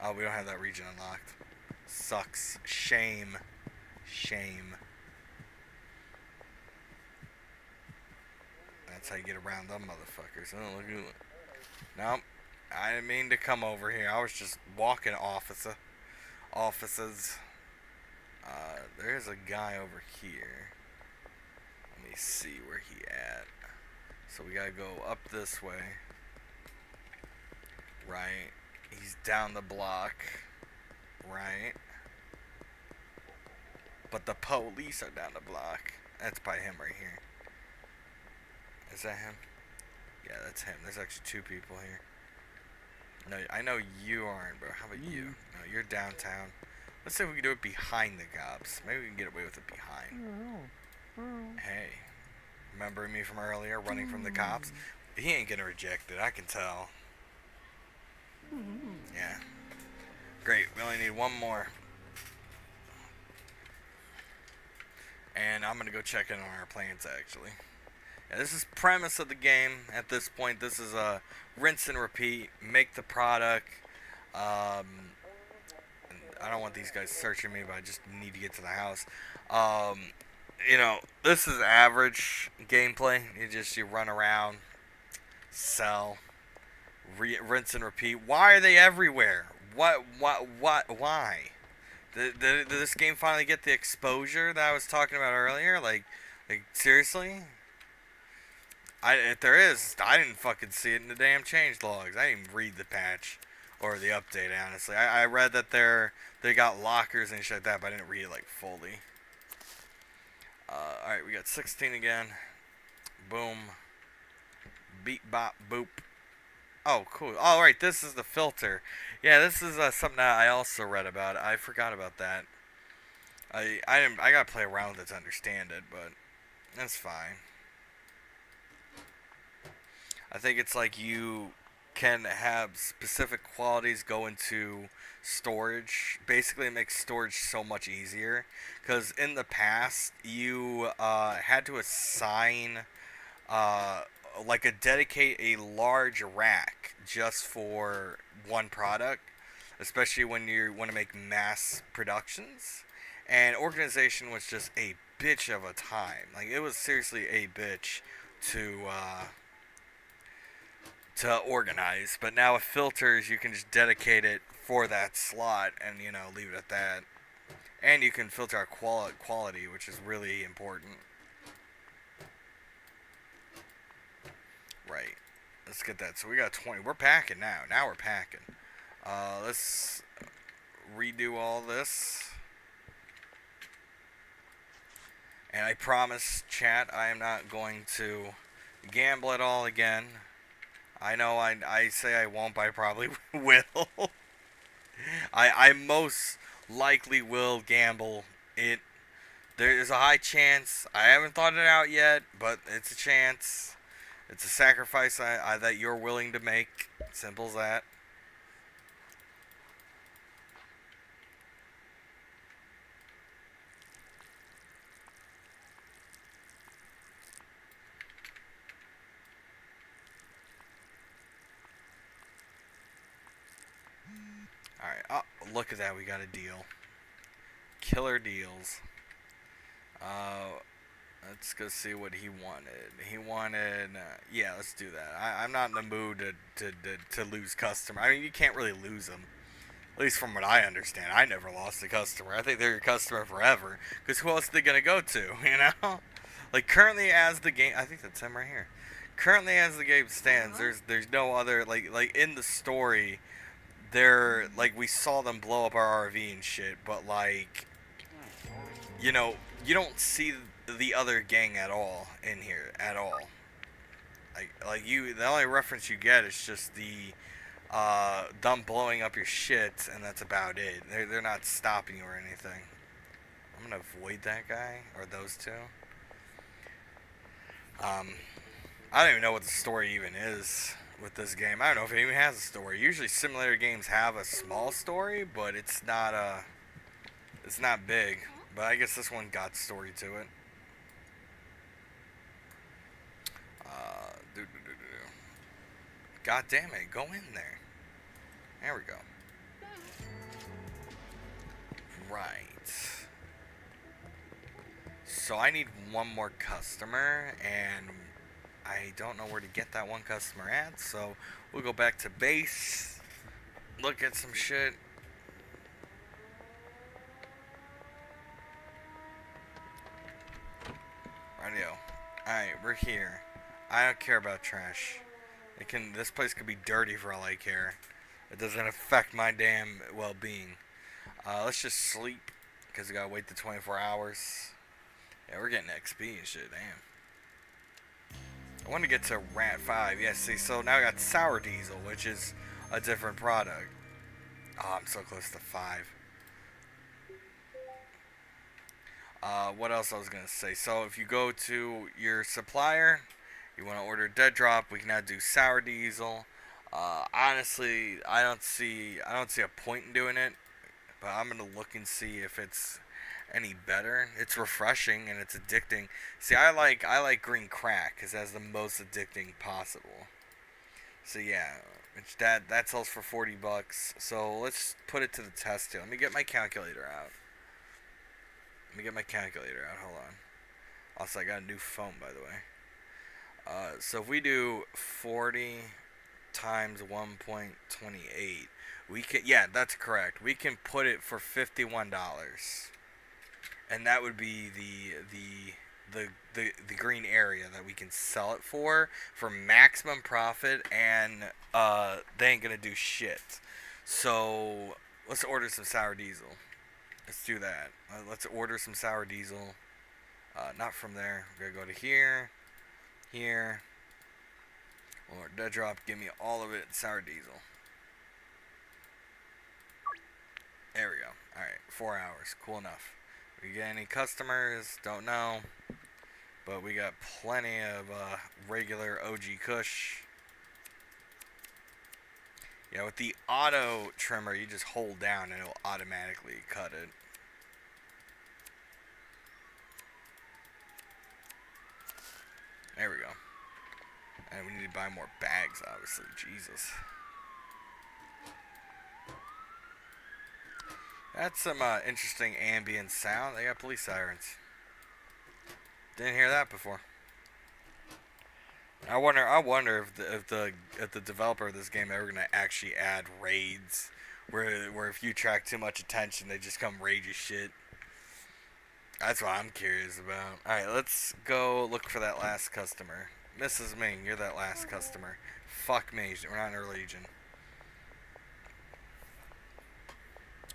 Oh, we don't have that region unlocked. Sucks. Shame. Shame. That's how you get around them motherfuckers. Oh, look at it. Nope. I didn't mean to come over here. I was just walking offices. There's a guy over here. Let me see where he at. So we gotta go up this way. Right. He's down the block. Right. But the police are down the block. That's by him right here. Is that him? Yeah, that's him. There's actually two people here. No, I know you aren't, bro. How about you? No, you're downtown. Let's see if we can do it behind the cops. Maybe we can get away with it behind. Hey. Remember me from earlier, running from the cops? He ain't gonna reject it, I can tell. Yeah. Great, we only need one more. And I'm gonna go check in on our plans, actually. Yeah, this is premise of the game. At this point, this is a rinse and repeat. Make the product. I don't want these guys searching me, but I just need to get to the house. You know, this is average gameplay. You run around, sell, rinse and repeat. Why are they everywhere? Why? Did this game finally get the exposure that I was talking about earlier? Like seriously? If there is, I didn't fucking see it in the damn change logs. I didn't even read the patch or the update, honestly. I read that they got lockers and shit like that, but I didn't read it like fully. Alright, we got 16 again. Boom. Beep bop boop. Oh, cool. Alright, this is the filter. Yeah, this is something that I also read about. I forgot about that. I gotta play around with it to understand it, but that's fine. I think it's like you can have specific qualities go into storage. Basically, it makes storage so much easier. Because in the past, you had to assign, dedicate a large rack just for one product. Especially when you want to make mass productions. And organization was just a bitch of a time. Like, it was seriously a bitch to organize, but now with filters you can just dedicate it for that slot and leave it at that, and you can filter out quality, which is really important. Right, let's get that. So we got 20. We're packing now we're packing. Let's redo all this, and I promise, chat, I am not going to gamble at all again. I know I say I won't, but I probably will. I most likely will gamble it. There is a high chance. I haven't thought it out yet, but it's a chance. It's a sacrifice that you're willing to make. Simple as that. Alright, oh, look at that, we got a deal. Killer deals. Let's go see what he wanted. He wanted, yeah, let's do that. I'm not in the mood to lose customer. I mean, you can't really lose them. At least from what I understand. I never lost a customer. I think they're your customer forever. Because who else are they going to go to, you know? Like, currently as the game, I think that's him right here. Currently as the game stands, there's no other, like in the story, we saw them blow up our RV and shit, but you know, you don't see the other gang at all in here at all. Like you, the only reference you get is just the them blowing up your shit, and that's about it. They're not stopping you or anything. I'm gonna avoid that guy or those two. I don't even know what the story even is with this game. I don't know if it even has a story. Usually simulator games have a small story, but it's not big. But I guess this one got story to it. God damn it, go in there. There we go. Right. So I need one more customer, and I don't know where to get that one customer at, so we'll go back to base, look at some shit. Radio. Alright, we're here. I don't care about trash. This place could be dirty for all I care. It doesn't affect my damn well-being. Let's just sleep, because we gotta wait the 24 hours. Yeah, we're getting XP and shit, damn. I want to get to Rat 5. Yeah, see, so now I got Sour Diesel, which is a different product. Oh, I'm so close to 5. What else I was going to say? So if you go to your supplier, you want to order Dead Drop, we can now do Sour Diesel. Honestly, I don't see a point in doing it, but I'm going to look and see if it's any better. It's refreshing and it's addicting. See, I like green crack because that's the most addicting possible. So yeah, that sells for $40. So let's put it to the test here. Let me get my calculator out. Hold on. Also, I got a new phone, by the way. So if we do 40 times 1.28, we can, yeah, that's correct. We can put it for $51. And that would be the green area that we can sell it for maximum profit, and they ain't gonna do shit. So let's order some Sour Diesel. Let's do that. Let's order some Sour Diesel. Not from there. We're gonna go to here, or Dead Drop. Give me all of it. Sour Diesel. There we go. All right, 4 hours. Cool enough. We get any customers? Don't know. But we got plenty of regular OG Kush. Yeah, with the auto trimmer, you just hold down and it'll automatically cut it. There we go. And we need to buy more bags, obviously. Jesus. That's some interesting ambient sound. They got police sirens. Didn't hear that before. I wonder if the developer of this game ever gonna actually add raids, where if you attract too much attention, they just come raid your shit. That's what I'm curious about. All right, let's go look for that last customer. Mrs. Ming, you're that last customer. Fuck me, we're not in our legion.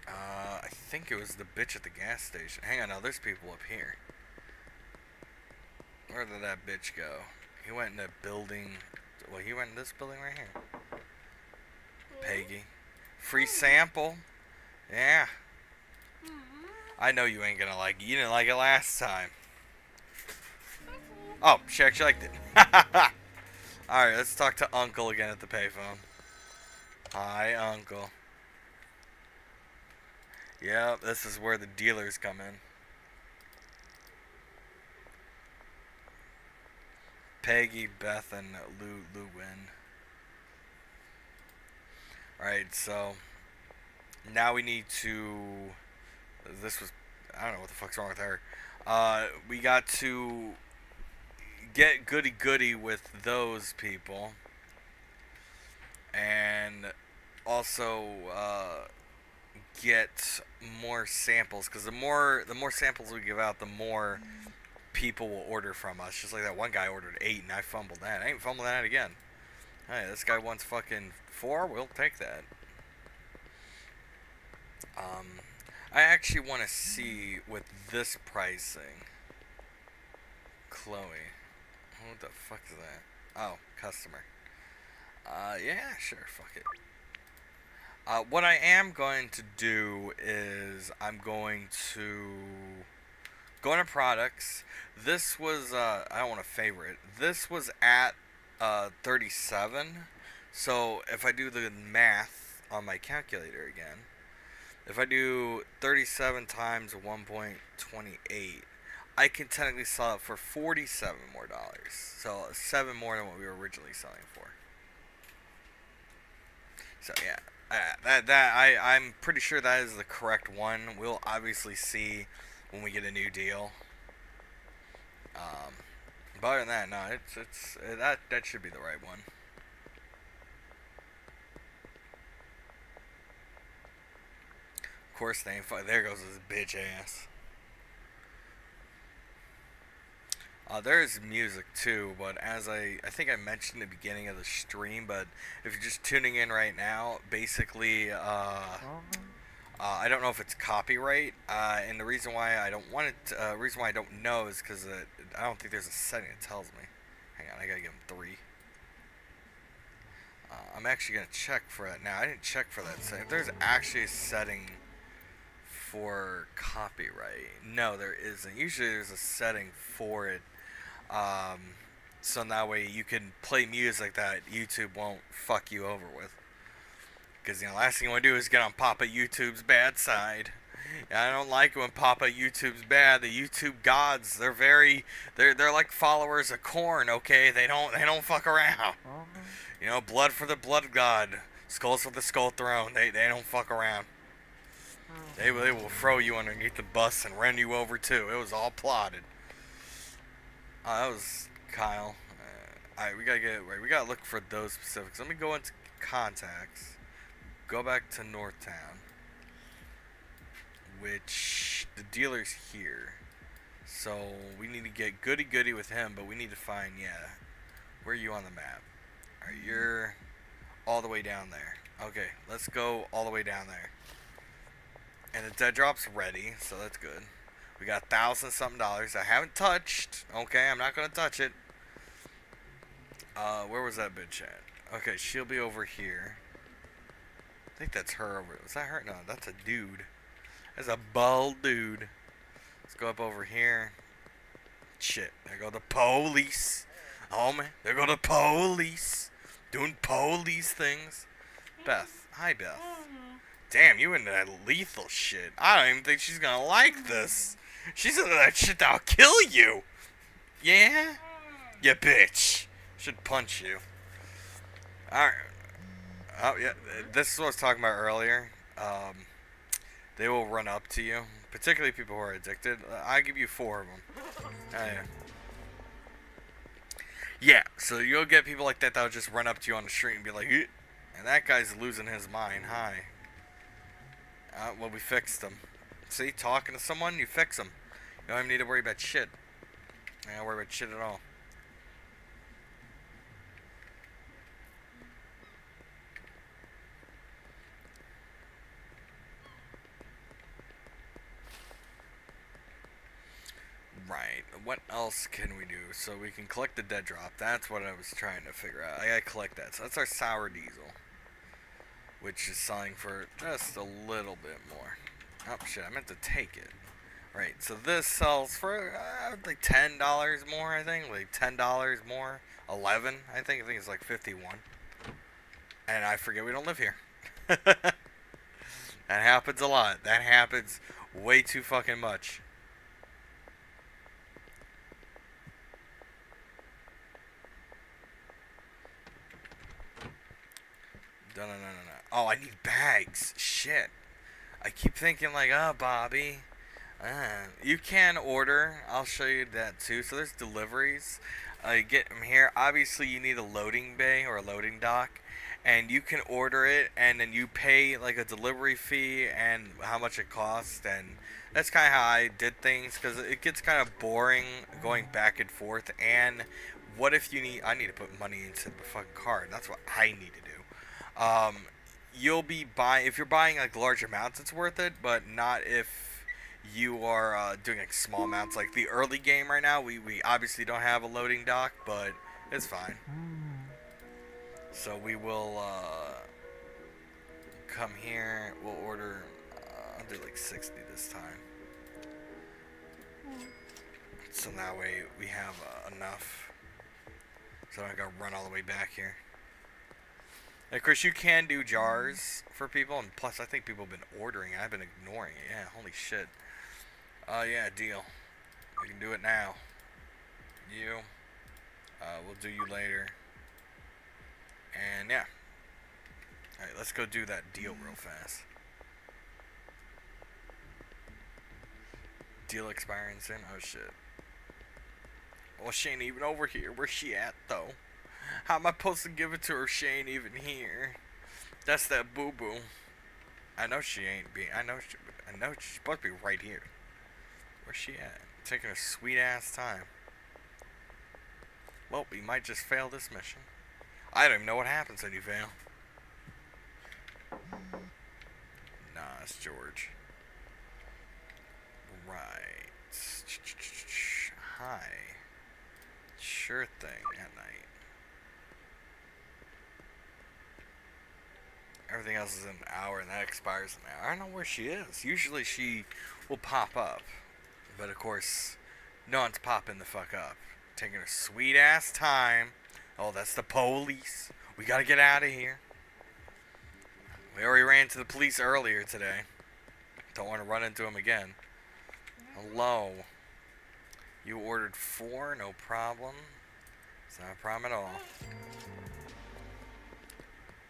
I think it was the bitch at the gas station. Hang on, now there's people up here. Where did that bitch go? He went in the building. Well, he went in this building right here. Peggy. Free sample? Yeah. I know you ain't gonna like it. You didn't like it last time. Oh, she actually liked it. Alright, let's talk to Uncle again at the payphone. Hi, Uncle. Yep, this is where the dealers come in. Peggy, Beth, and Lou win. Alright, so now we need to... I don't know what the fuck's wrong with her. We got to get goody-goody with those people. And also get more samples, because the more samples we give out, the more people will order from us. Just like that one guy ordered 8 and I fumbled that. I ain't fumbling that again. Hey, this guy wants fucking 4. We'll take that. I actually want to see with this pricing. Chloe. What the fuck is that? Oh, customer. Yeah, sure, fuck it. What I am going to do is I'm going to go into products. This was, I don't want to favorite. This was at 37. So if I do the math on my calculator again, if I do 37 times 1.28, I can technically sell it for $47 more. So 7 more than what we were originally selling for. So yeah, I'm pretty sure that is the correct one. We'll obviously see when we get a new deal. But other than that, no, that should be the right one. Of course, there goes his bitch ass. There's music too, but as I think I mentioned at the beginning of the stream, but if you're just tuning in right now, basically, I don't know if it's copyright, and the reason why I don't want it, reason why I don't know is because I don't think there's a setting that tells me. Hang on, I gotta give him 3. I'm actually gonna check for that now. I didn't check for that setting. If there's actually a setting for copyright, no, there isn't. Usually there's a setting for it. So that way you can play music that YouTube won't fuck you over with. Because, you know, last thing you want to do is get on Papa YouTube's bad side. I don't like it when Papa YouTube's bad. The YouTube gods, they're like followers of Korn, okay? They don't fuck around. You know, blood for the blood god, skulls for the skull throne. They don't fuck around. They will throw you underneath the bus and run you over too. It was all plotted. That was Kyle. Alright, we gotta look for those specifics. Let me go into contacts. Go back to Northtown. Which the dealer's here. So we need to get goody with him, but we need to find, yeah. Where are you on the map? Alright, you're all the way down there. Okay, let's go all the way down there. And the dead drop's ready, so that's good. We got $1,000-something I haven't touched. Okay, I'm not gonna touch it. Where was that bitch at? Okay, she'll be over here. I think that's her over. Was that her? No, that's a dude. That's a bald dude. Let's go up over here. Shit, there go the police. Oh man, there go the police. Doing police things. Beth. Hi, Beth. Damn, you into that lethal shit. I don't even think she's gonna like this. She's into that shit that'll kill you. Yeah? You bitch. Should punch you. Alright. Oh, yeah. This is what I was talking about earlier. They will run up to you. Particularly people who are addicted. I give you 4 of them. Oh, yeah. Yeah, so you'll get people like that that'll just run up to you on the street and be like, "Eek." And that guy's losing his mind. Hi. Well, we fixed them. See, talking to someone, you fix them. You don't even need to worry about shit. You don't worry about shit at all. Right. What else can we do? So we can collect the dead drop. That's what I was trying to figure out. I gotta collect that. So that's our sour diesel, which is selling for just a little bit more. Oh shit, I meant to take it. Right, so this sells for like $10 more, I think. Like $10 more. 11, I think. I think it's like 51. And I forget we don't live here. That happens a lot. That happens way too fucking much. No. Oh, I need bags. Shit. I keep thinking like, oh, Bobby. You can order. I'll show you that too. So there's deliveries. You get them here. Obviously, you need a loading bay or a loading dock. And you can order it, and then you pay like a delivery fee and how much it costs. And that's kind of how I did things, because it gets kind of boring going back and forth. And what if you need... I need to put money into the fucking card. That's what I need to do. you'll be buying, if you're buying like large amounts, it's worth it, but not if you are doing like small amounts. Like the early game right now, we obviously don't have a loading dock, but it's fine. So we will come here, we'll order, I'll do like 60 this time. So that way we have enough. So I gotta run all the way back here. And of course, you can do jars for people, and plus, I think people have been ordering it. I've been ignoring it. Yeah, holy shit. Yeah, deal. We can do it now. You. We'll do you later. And yeah. Alright, let's go do that deal real fast. Deal expiring soon? Oh shit. Well, she ain't even over here. Where's she at, though? How am I supposed to give it to her? She ain't even here. That's that boo-boo. I know she ain't be. I know she's supposed to be right here. Where's she at? Taking a sweet ass time. Well, we might just fail this mission. I don't even know what happens when you fail. Nah, it's George. Right. Hi. Sure thing at night. Everything else is in an hour, and that expires in an hour. I don't know where she is. Usually she will pop up. But of course, no one's popping the fuck up. Taking a sweet ass time. Oh, that's the police. We gotta get out of here. We already ran to the police earlier today. Don't want to run into them again. Hello. You ordered 4, no problem. It's not a problem at all.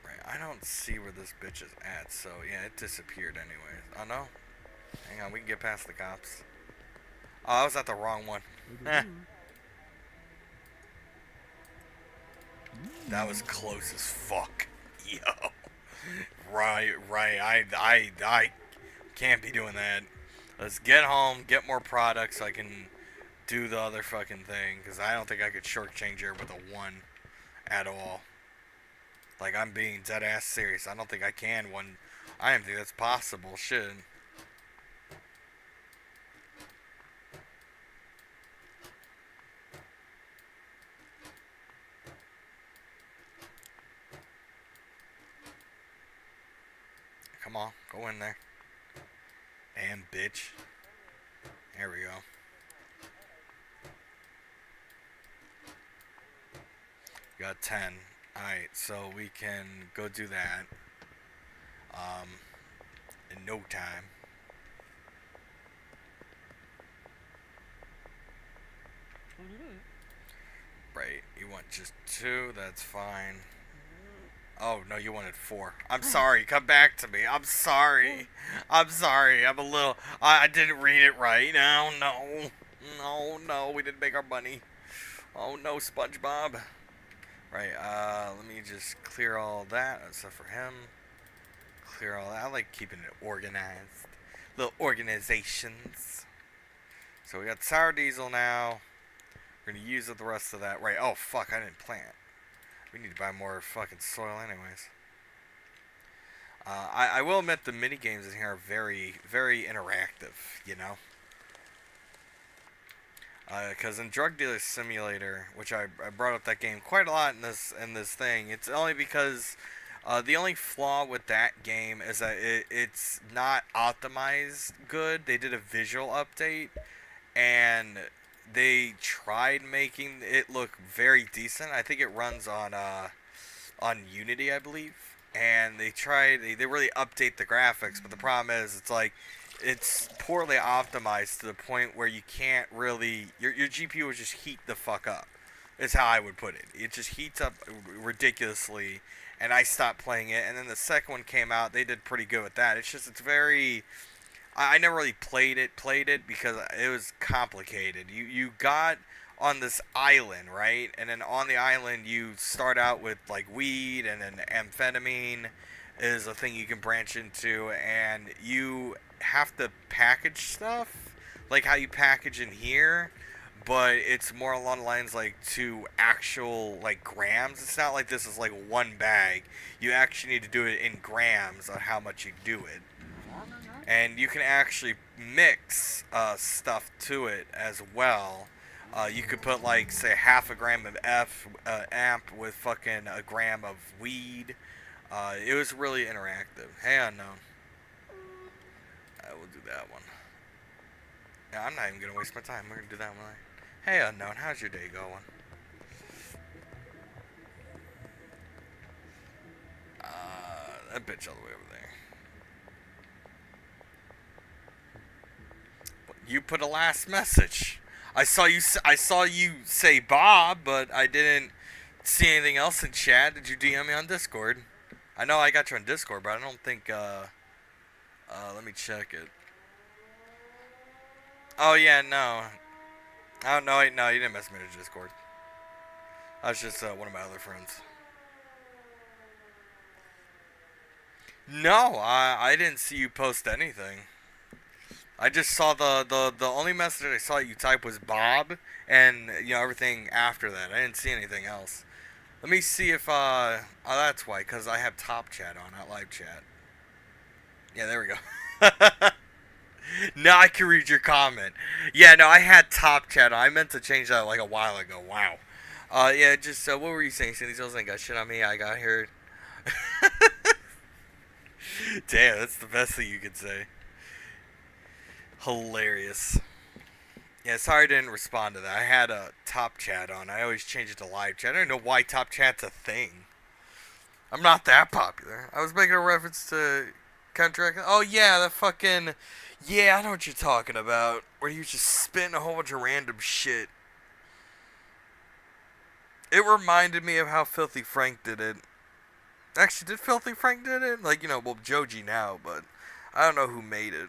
Right, I don't see where this bitch is at, so yeah, it disappeared anyways. Oh no. Hang on, we can get past the cops. Oh, I was at the wrong one. That was close as fuck. Yo. Right. I can't be doing that. Let's get home, get more products so I can do the other fucking thing. Because I don't think I could shortchange her with a 1 at all. Like, I'm being dead ass serious. I don't think I can one. I don't think that's possible. Shit. Come on, go in there. Damn bitch. There we go. Got 10. Alright, so we can go do that. In no time. Right, you want just 2, that's fine. Oh, no, you wanted 4. I'm sorry, come back to me. I'm sorry. I'm sorry, I'm a little... I didn't read it right. No, we didn't make our money. Oh, no, SpongeBob. Right, let me just clear all that, except for him. Clear all that. I like keeping it organized. Little organizations. So we got sour diesel now. We're gonna use up the rest of that. Right, oh, fuck, I didn't plant. We need to buy more fucking soil anyways. I will admit the mini games in here are very, very interactive, you know? Because in Drug Dealer Simulator, which I brought up that game quite a lot in this thing, it's only because the only flaw with that game is that it's not optimized good. They did a visual update, and they tried making it look very decent. I think it runs on Unity, I believe. And they really update the graphics, but the problem is it's poorly optimized to the point where you can't really, your GPU would just heat the fuck up. Is how I would put it. It just heats up ridiculously, and I stopped playing it. And then the second one came out, they did pretty good with that. It's very, I never really played it because it was complicated. You got on this island, right? And then on the island you start out with like weed, and then amphetamine is a thing you can branch into, and you have to package stuff like how you package in here, but it's more along the lines like to actual like grams. It's not like this is like one bag. You actually need to do it in grams on how much you do it. And you can actually mix stuff to it as well. You could put like say half a gram of amp with fucking a gram of weed. It was really interactive. Hey Unknown. I will do that one. Yeah, I'm not even gonna waste my time. We're gonna do that one. Hey Unknown, how's your day going? That bitch all the way over there. You put a last message. I saw you say Bob, but I didn't see anything else in chat. Did you DM me on Discord? I know I got you on Discord, but I don't think let me check it. Oh yeah, no. Oh no, wait, no, you didn't mess me to Discord. I was just one of my other friends. No, I didn't see you post anything. I just saw the only message I saw you type was Bob, and you know everything after that. I didn't see anything else. Let me see if oh that's why, cause I have top chat on, not live chat. Yeah, there we go. Now I can read your comment. Yeah, no, I had top chat on. I meant to change that like a while ago. Wow. Yeah, just what were you saying? Cindy Hills ain't got shit on me. I got here. Damn, that's the best thing you could say. Hilarious. Yeah, sorry I didn't respond to that. I had a top chat on. I always change it to live chat. I don't know why top chat's a thing. I'm not that popular. I was making a reference to Contract. Oh yeah, that fucking. Yeah, I know what you're talking about. Where you just spitting a whole bunch of random shit. It reminded me of how Filthy Frank did it. Actually, did Filthy Frank did it? Like, you know, well, Joji now, but I don't know who made it.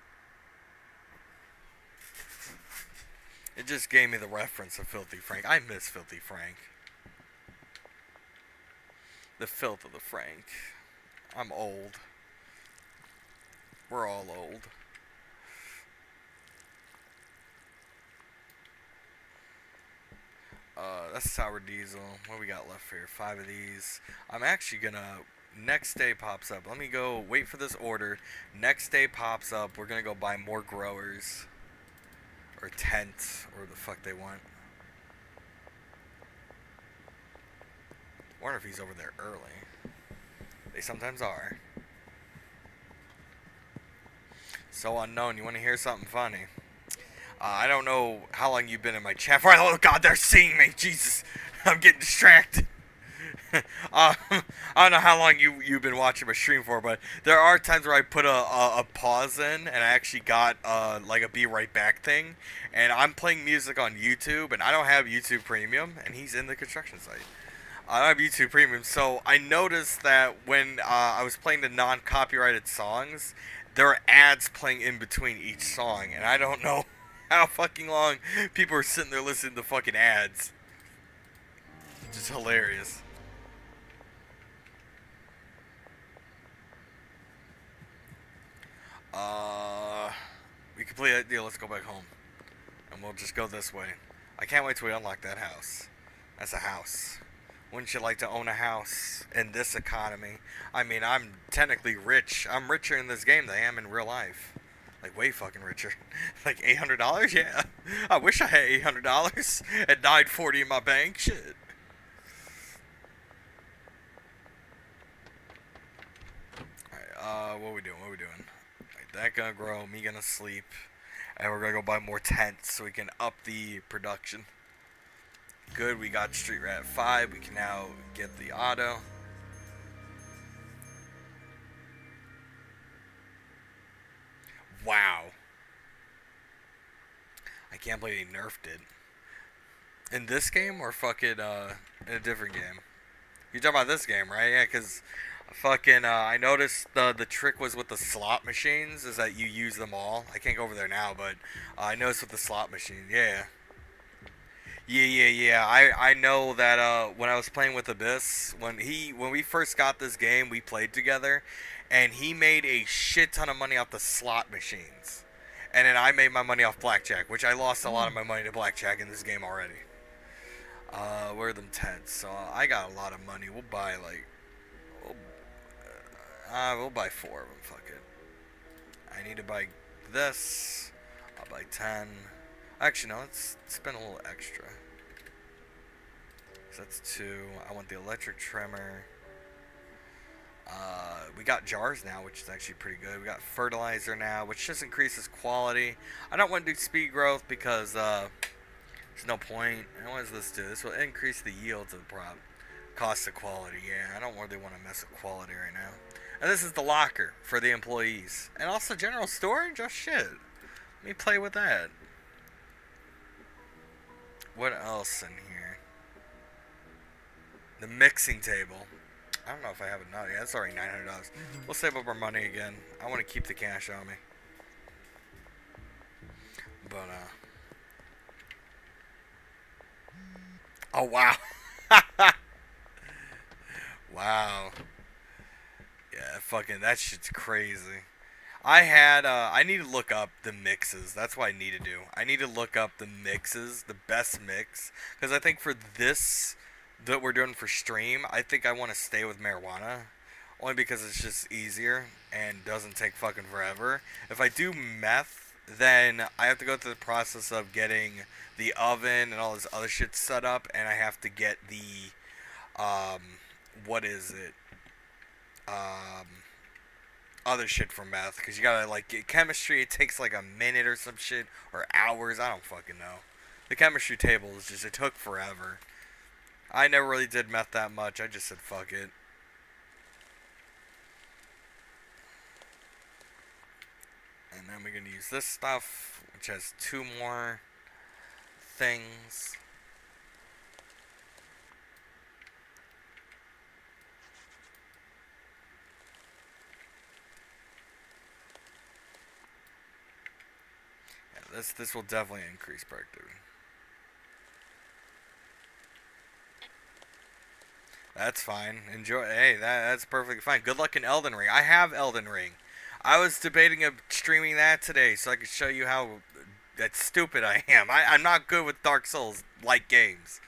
It just gave me the reference of Filthy Frank. I miss Filthy Frank. The filth of the Frank. I'm old. We're all old. That's sour diesel. What we got left here? 5 of these. I'm actually gonna. Next day pops up. Let me go wait for this order. Next day pops up. We're gonna go buy more growers. Or tents. Or the fuck they want. Wonder if he's over there early. They sometimes are. So Unknown, you want to hear something funny? I don't know how long you've been in my chat for. Oh god, they're seeing me. Jesus, I'm getting distracted. I don't know how long you've been watching my stream for, but there are times where I put a pause in, and I actually got like a be right back thing, and I'm playing music on YouTube, and I don't have YouTube Premium, and he's in the construction site. I don't have YouTube Premium, so I noticed that when I was playing the non-copyrighted songs, there are ads playing in between each song, and I don't know how fucking long people are sitting there listening to fucking ads. It's just hilarious. We complete that deal. Let's go back home. And we'll just go this way. I can't wait till we unlock that house. That's a house. Wouldn't you like to own a house in this economy? I mean, I'm technically rich. I'm richer in this game than I am in real life. Like, way fucking richer. Like, $800? Yeah. I wish I had $800 and $940 in my bank. Shit. Alright, what are we doing? Right, that gonna grow, me gonna sleep. And we're gonna go buy more tents so we can up the production. Good, we got Street Rat 5. We can now get the auto. Wow. I can't believe they nerfed it. In this game or fucking in a different game? You're talking about this game, right? Yeah, because fucking I noticed the trick was with the slot machines is that you use them all. I can't go over there now, but I noticed with the slot machine. Yeah. I know that when I was playing with Abyss, when we first got this game, we played together, and he made a shit ton of money off the slot machines. And then I made my money off blackjack, which I lost a lot of my money to blackjack in this game already. Where are them tents? So I got a lot of money. We'll buy like, we'll buy 4 of them. Fuck it. I need to buy this. I'll buy 10. Actually, no. Let's spend a little extra. So that's 2. I want the electric trimmer. We got jars now, which is actually pretty good. We got fertilizer now, which just increases quality. I don't want to do speed growth because there's no point. And what does this do? This will increase the yields of the prop. Cost of quality, yeah. I don't really want to mess with quality right now. And this is the locker for the employees. And also general storage? Oh shit. Let me play with that. What else in here? The mixing table. I don't know if I have enough. Yeah, that's already $900. We'll save up our money again. I want to keep the cash on me. But, oh, wow. Wow. Yeah, fucking, that shit's crazy. I need to look up the mixes. That's what I need to do. I need to look up the mixes, the best mix. Because I think for this that we're doing for stream, I think I want to stay with marijuana. Only because it's just easier and doesn't take fucking forever. If I do meth, then I have to go through the process of getting the oven and all this other shit set up. And I have to get the, what is it? Other shit for meth. Because you gotta, like, get chemistry. It takes like a minute or some shit. Or hours. I don't fucking know. The chemistry table is just, it took forever. I never really did meth that much. I just said fuck it. And then we're going to use this stuff, which has 2 more things. Yeah, this will definitely increase productivity. That's fine. Enjoy. Hey, that's perfectly fine. Good luck in Elden Ring. I have Elden Ring. I was debating of streaming that today so I could show you how that stupid I am. I'm not good with Dark Souls-like games.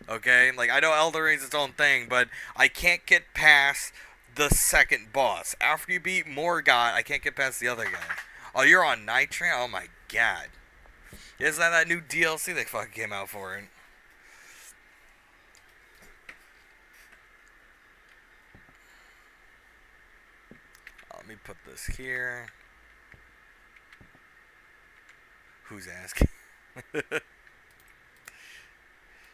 Okay? Like, I know Elden Ring's its own thing, but I can't get past the second boss. After you beat Morgott, I can't get past the other guy. Oh, you're on Night Train? Oh my god. Isn't that new DLC that fucking came out for it? Let me put this here. Who's asking?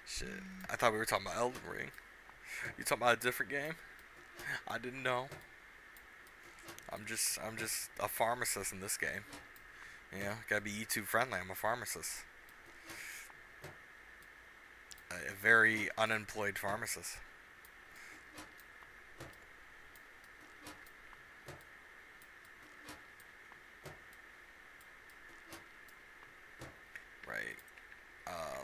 Shit. I thought we were talking about Elden Ring. You talking about a different game? I didn't know. I'm just a pharmacist in this game. You know, gotta be YouTube friendly. I'm a pharmacist. A very unemployed pharmacist.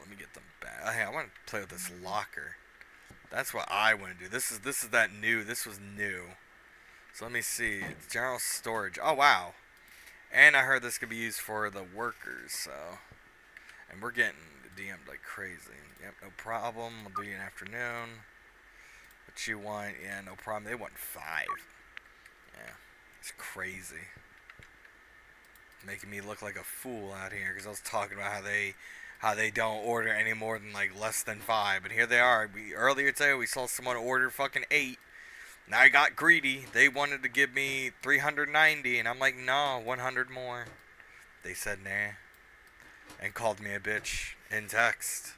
Let me get them back. Hey, I want to play with this locker. That's what I want to do. This is that new. This was new. So let me see. It's general storage. Oh wow. And I heard this could be used for the workers. So, and we're getting DM'd like crazy. Yep, no problem. We'll do you an afternoon. What you want? Yeah, no problem. They want 5. Yeah, it's crazy. Making me look like a fool out here because I was talking about how they don't order any more than like less than 5, and here they are. Earlier today we saw someone order fucking 8. Now I got greedy. They wanted to give me 390, and I'm like, no, 100 more. They said nah, and called me a bitch in text,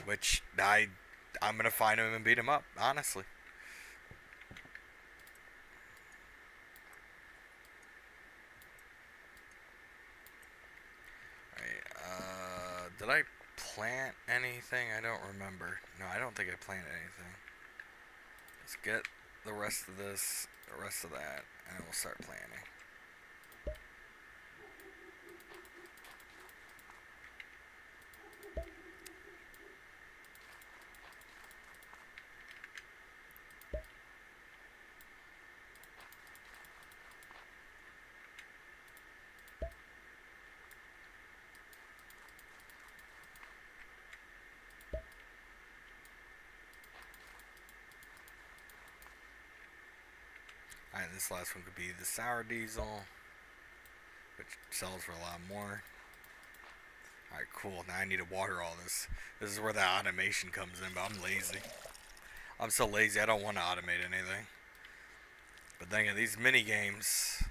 which I'm gonna find him and beat him up, honestly. Did I plant anything? I don't remember. No, I don't think I planted anything. Let's get the rest of this, the rest of that, and we'll start planting. this last one could be the sour diesel, which sells for a lot more. Alright, cool. Now I need to water all this. This is where that automation comes in, but I'm lazy. I'm so lazy, I don't want to automate anything. But then again, these mini games,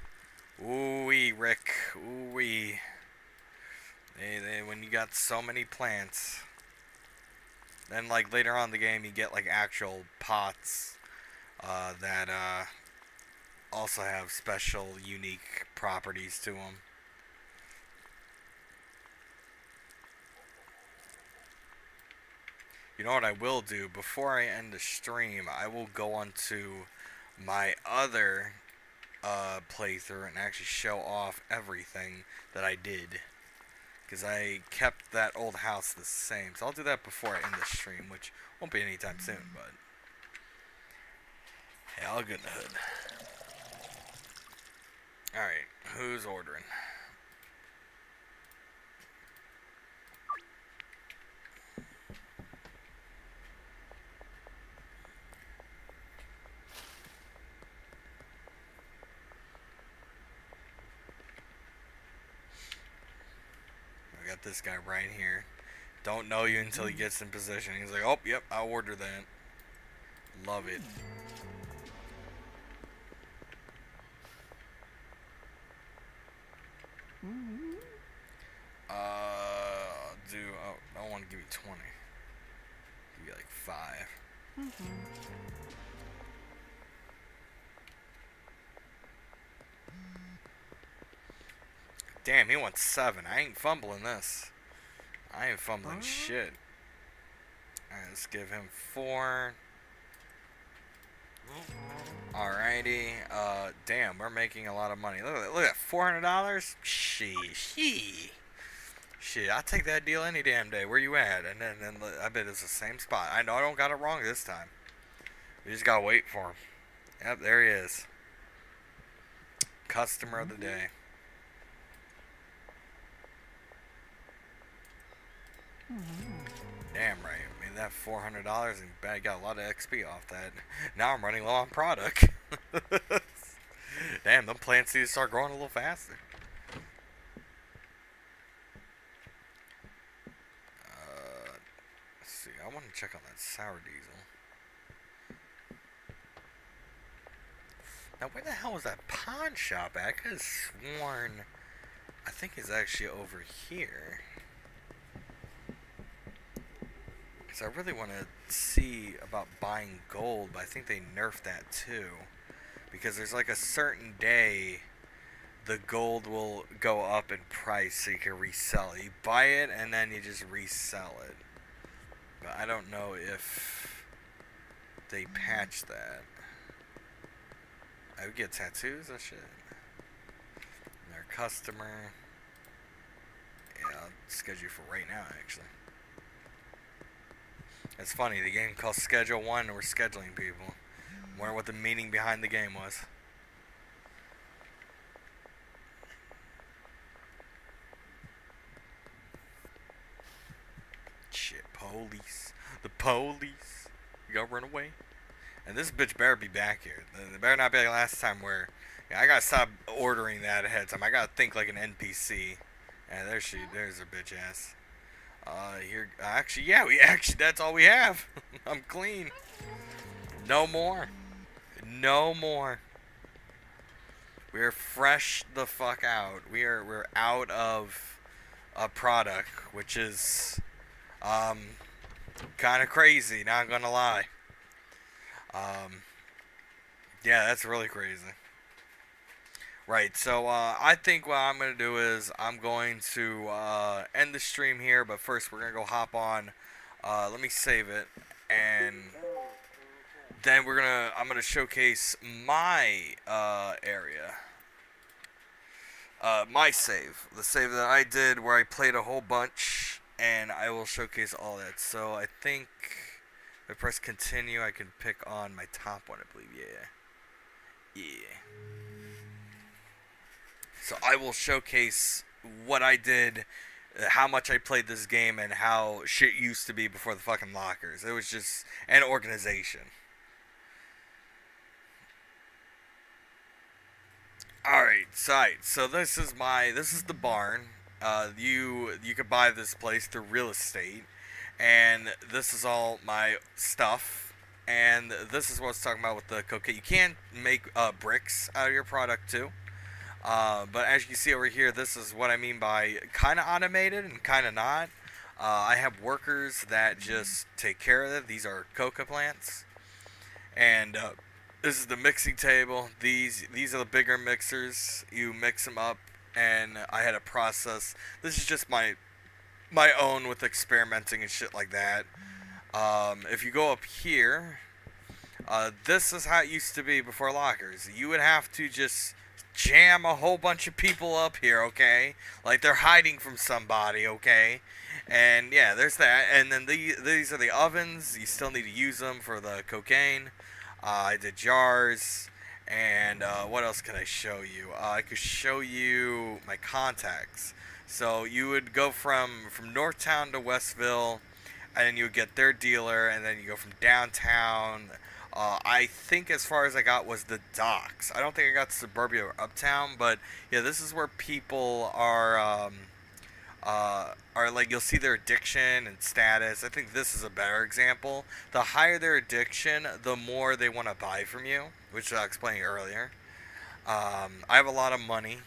ooh-wee, Rick, ooh-wee. When you got so many plants, then like later on in the game, you get like actual pots that also have special, unique properties to them. You know what I will do? Before I end the stream, I will go onto my other playthrough and actually show off everything that I did. Because I kept that old house the same. So I'll do that before I end the stream, which won't be anytime soon, but... Hey, I'll get in the hood. Alright, who's ordering? I got this guy right here. Don't know you until he gets in position. He's like, oh, yep, I'll order that. Love it. I don't want to give you 20. Give you like 5. Damn, he wants 7. I ain't fumbling this. I ain't fumbling shit. Alright, let's give him 4. Alrighty. Damn, we're making a lot of money. Look at that, $400? Sheesh. Shit, I'll take that deal any damn day. Where you at? And then I bet it's the same spot. I know I don't got it wrong this time. We just gotta wait for him. Yep, there he is. Customer of the day. Damn right. I mean, that $400 and I got a lot of XP off that. Now I'm running low on product. Damn, them plants need to start growing a little faster. Let's see. I want to check on that sour diesel. Now, where the hell was that pawn shop at? I could have sworn. I think it's actually over here. I really want to see about buying gold, but I think they nerfed that too. Because there's like a certain day the gold will go up in price so you can resell it. You buy it and then you just resell it. But I don't know if they patched that. I would get tattoos or shit. And their customer. Yeah, I'll schedule for right now actually. It's funny, the game called Schedule 1 and we're scheduling people. I wonder what the meaning behind the game was. Shit, police. The police. You gotta run away. And this bitch better be back here. It better not be like last time where I gotta stop ordering that ahead of time. I gotta think like an NPC. And there's her bitch ass. Here, actually, that's all we have. I'm clean. No more. No more. We're fresh the fuck out. We're out of a product, which is, kind of crazy, not gonna lie. Yeah, that's really crazy. Right, so I think what I'm going to do is I'm going to end the stream here, but first we're going to go hop on, let me save it, and then I'm going to showcase my area, my save, the save that I did where I played a whole bunch, and I will showcase all that. So I think if I press continue, I can pick on my top one, I believe, yeah. So I will showcase what I did, how much I played this game, and how shit used to be before the fucking lockers. It was just an organization. Alright, so this is the barn. You could buy this place through real estate, and this is all my stuff. And this is what I was talking about with the cocaine. You can make bricks out of your product too. But as you can see over here, this is what I mean by kind of automated and kind of not. I have workers that just take care of it. These are coca plants, and this is the mixing table. These are the bigger mixers. You mix them up, and I had a process. This is just my own with experimenting and shit like that. If you go up here, this is how it used to be before lockers. You would have to just jam a whole bunch of people up here, okay? Like they're hiding from somebody, okay? And yeah, there's that. And then these are the ovens. You still need to use them for the cocaine. I did jars. And what else can I show you? I could show you my contacts. So you would go from Northtown to Westville, and then you would get their dealer, and then you go from downtown. I think as far as I got was the docks. I don't think I got suburbia or uptown, but yeah, this is where people are like, you'll see their addiction and status. I think this is a better example. The higher their addiction, the more they want to buy from you, which I explained earlier. I have a lot of money.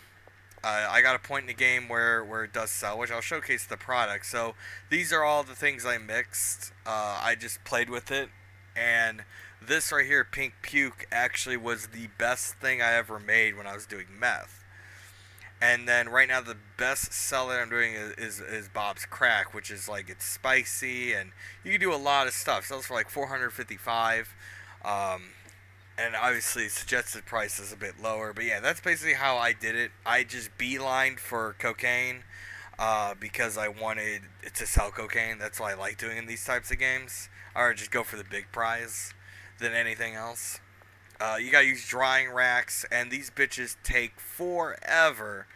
I got a point in the game where it does sell, which I'll showcase the product. So these are all the things I mixed. I just played with it, and this right here, Pink Puke, actually was the best thing I ever made when I was doing meth. And then right now the best seller I'm doing is Bob's Crack, which is like, it's spicy and you can do a lot of stuff. Sells for like $455. And obviously suggested price is a bit lower, but yeah, that's basically how I did it. I just beelined for cocaine because I wanted to sell cocaine. That's why I like doing in these types of games. Or just go for the big prize than anything else. You gotta use drying racks, and these bitches take forever.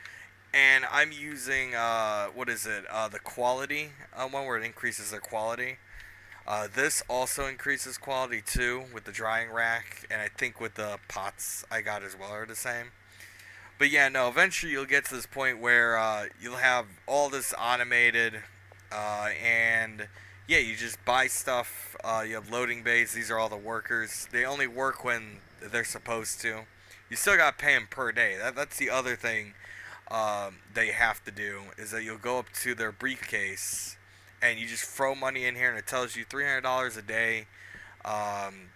And I'm using the quality one, where it increases their quality. This also increases quality too with the drying rack, and I think with the pots I got as well are the same. But yeah, no, eventually you'll get to this point where you'll have all this automated, and yeah, you just buy stuff. You have loading bays. These are all the workers. They only work when they're supposed to. You still got to pay them per day. That's the other thing they have to do, is that you'll go up to their briefcase and you just throw money in here, and it tells you $300 a day.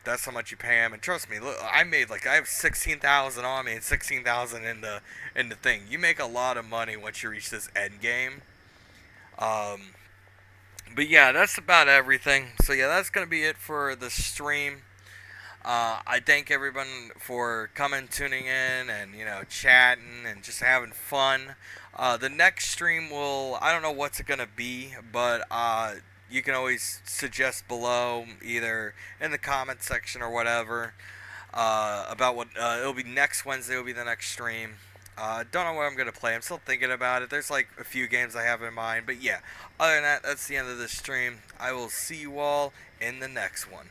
That's how much you pay them. And trust me, look, I have 16,000 on me and 16,000 in the thing. You make a lot of money once you reach this end game. But yeah, that's about everything. So yeah, that's gonna be it for the stream. I thank everyone for coming, tuning in, and chatting and just having fun. The next stream I don't know what's it gonna be, but you can always suggest below, either in the comment section or whatever, about what it'll be. Next Wednesday will be the next stream. Don't know what I'm gonna play. I'm still thinking about it. There's like a few games I have in mind, but yeah. Other than that, that's the end of the stream. I will see you all in the next one.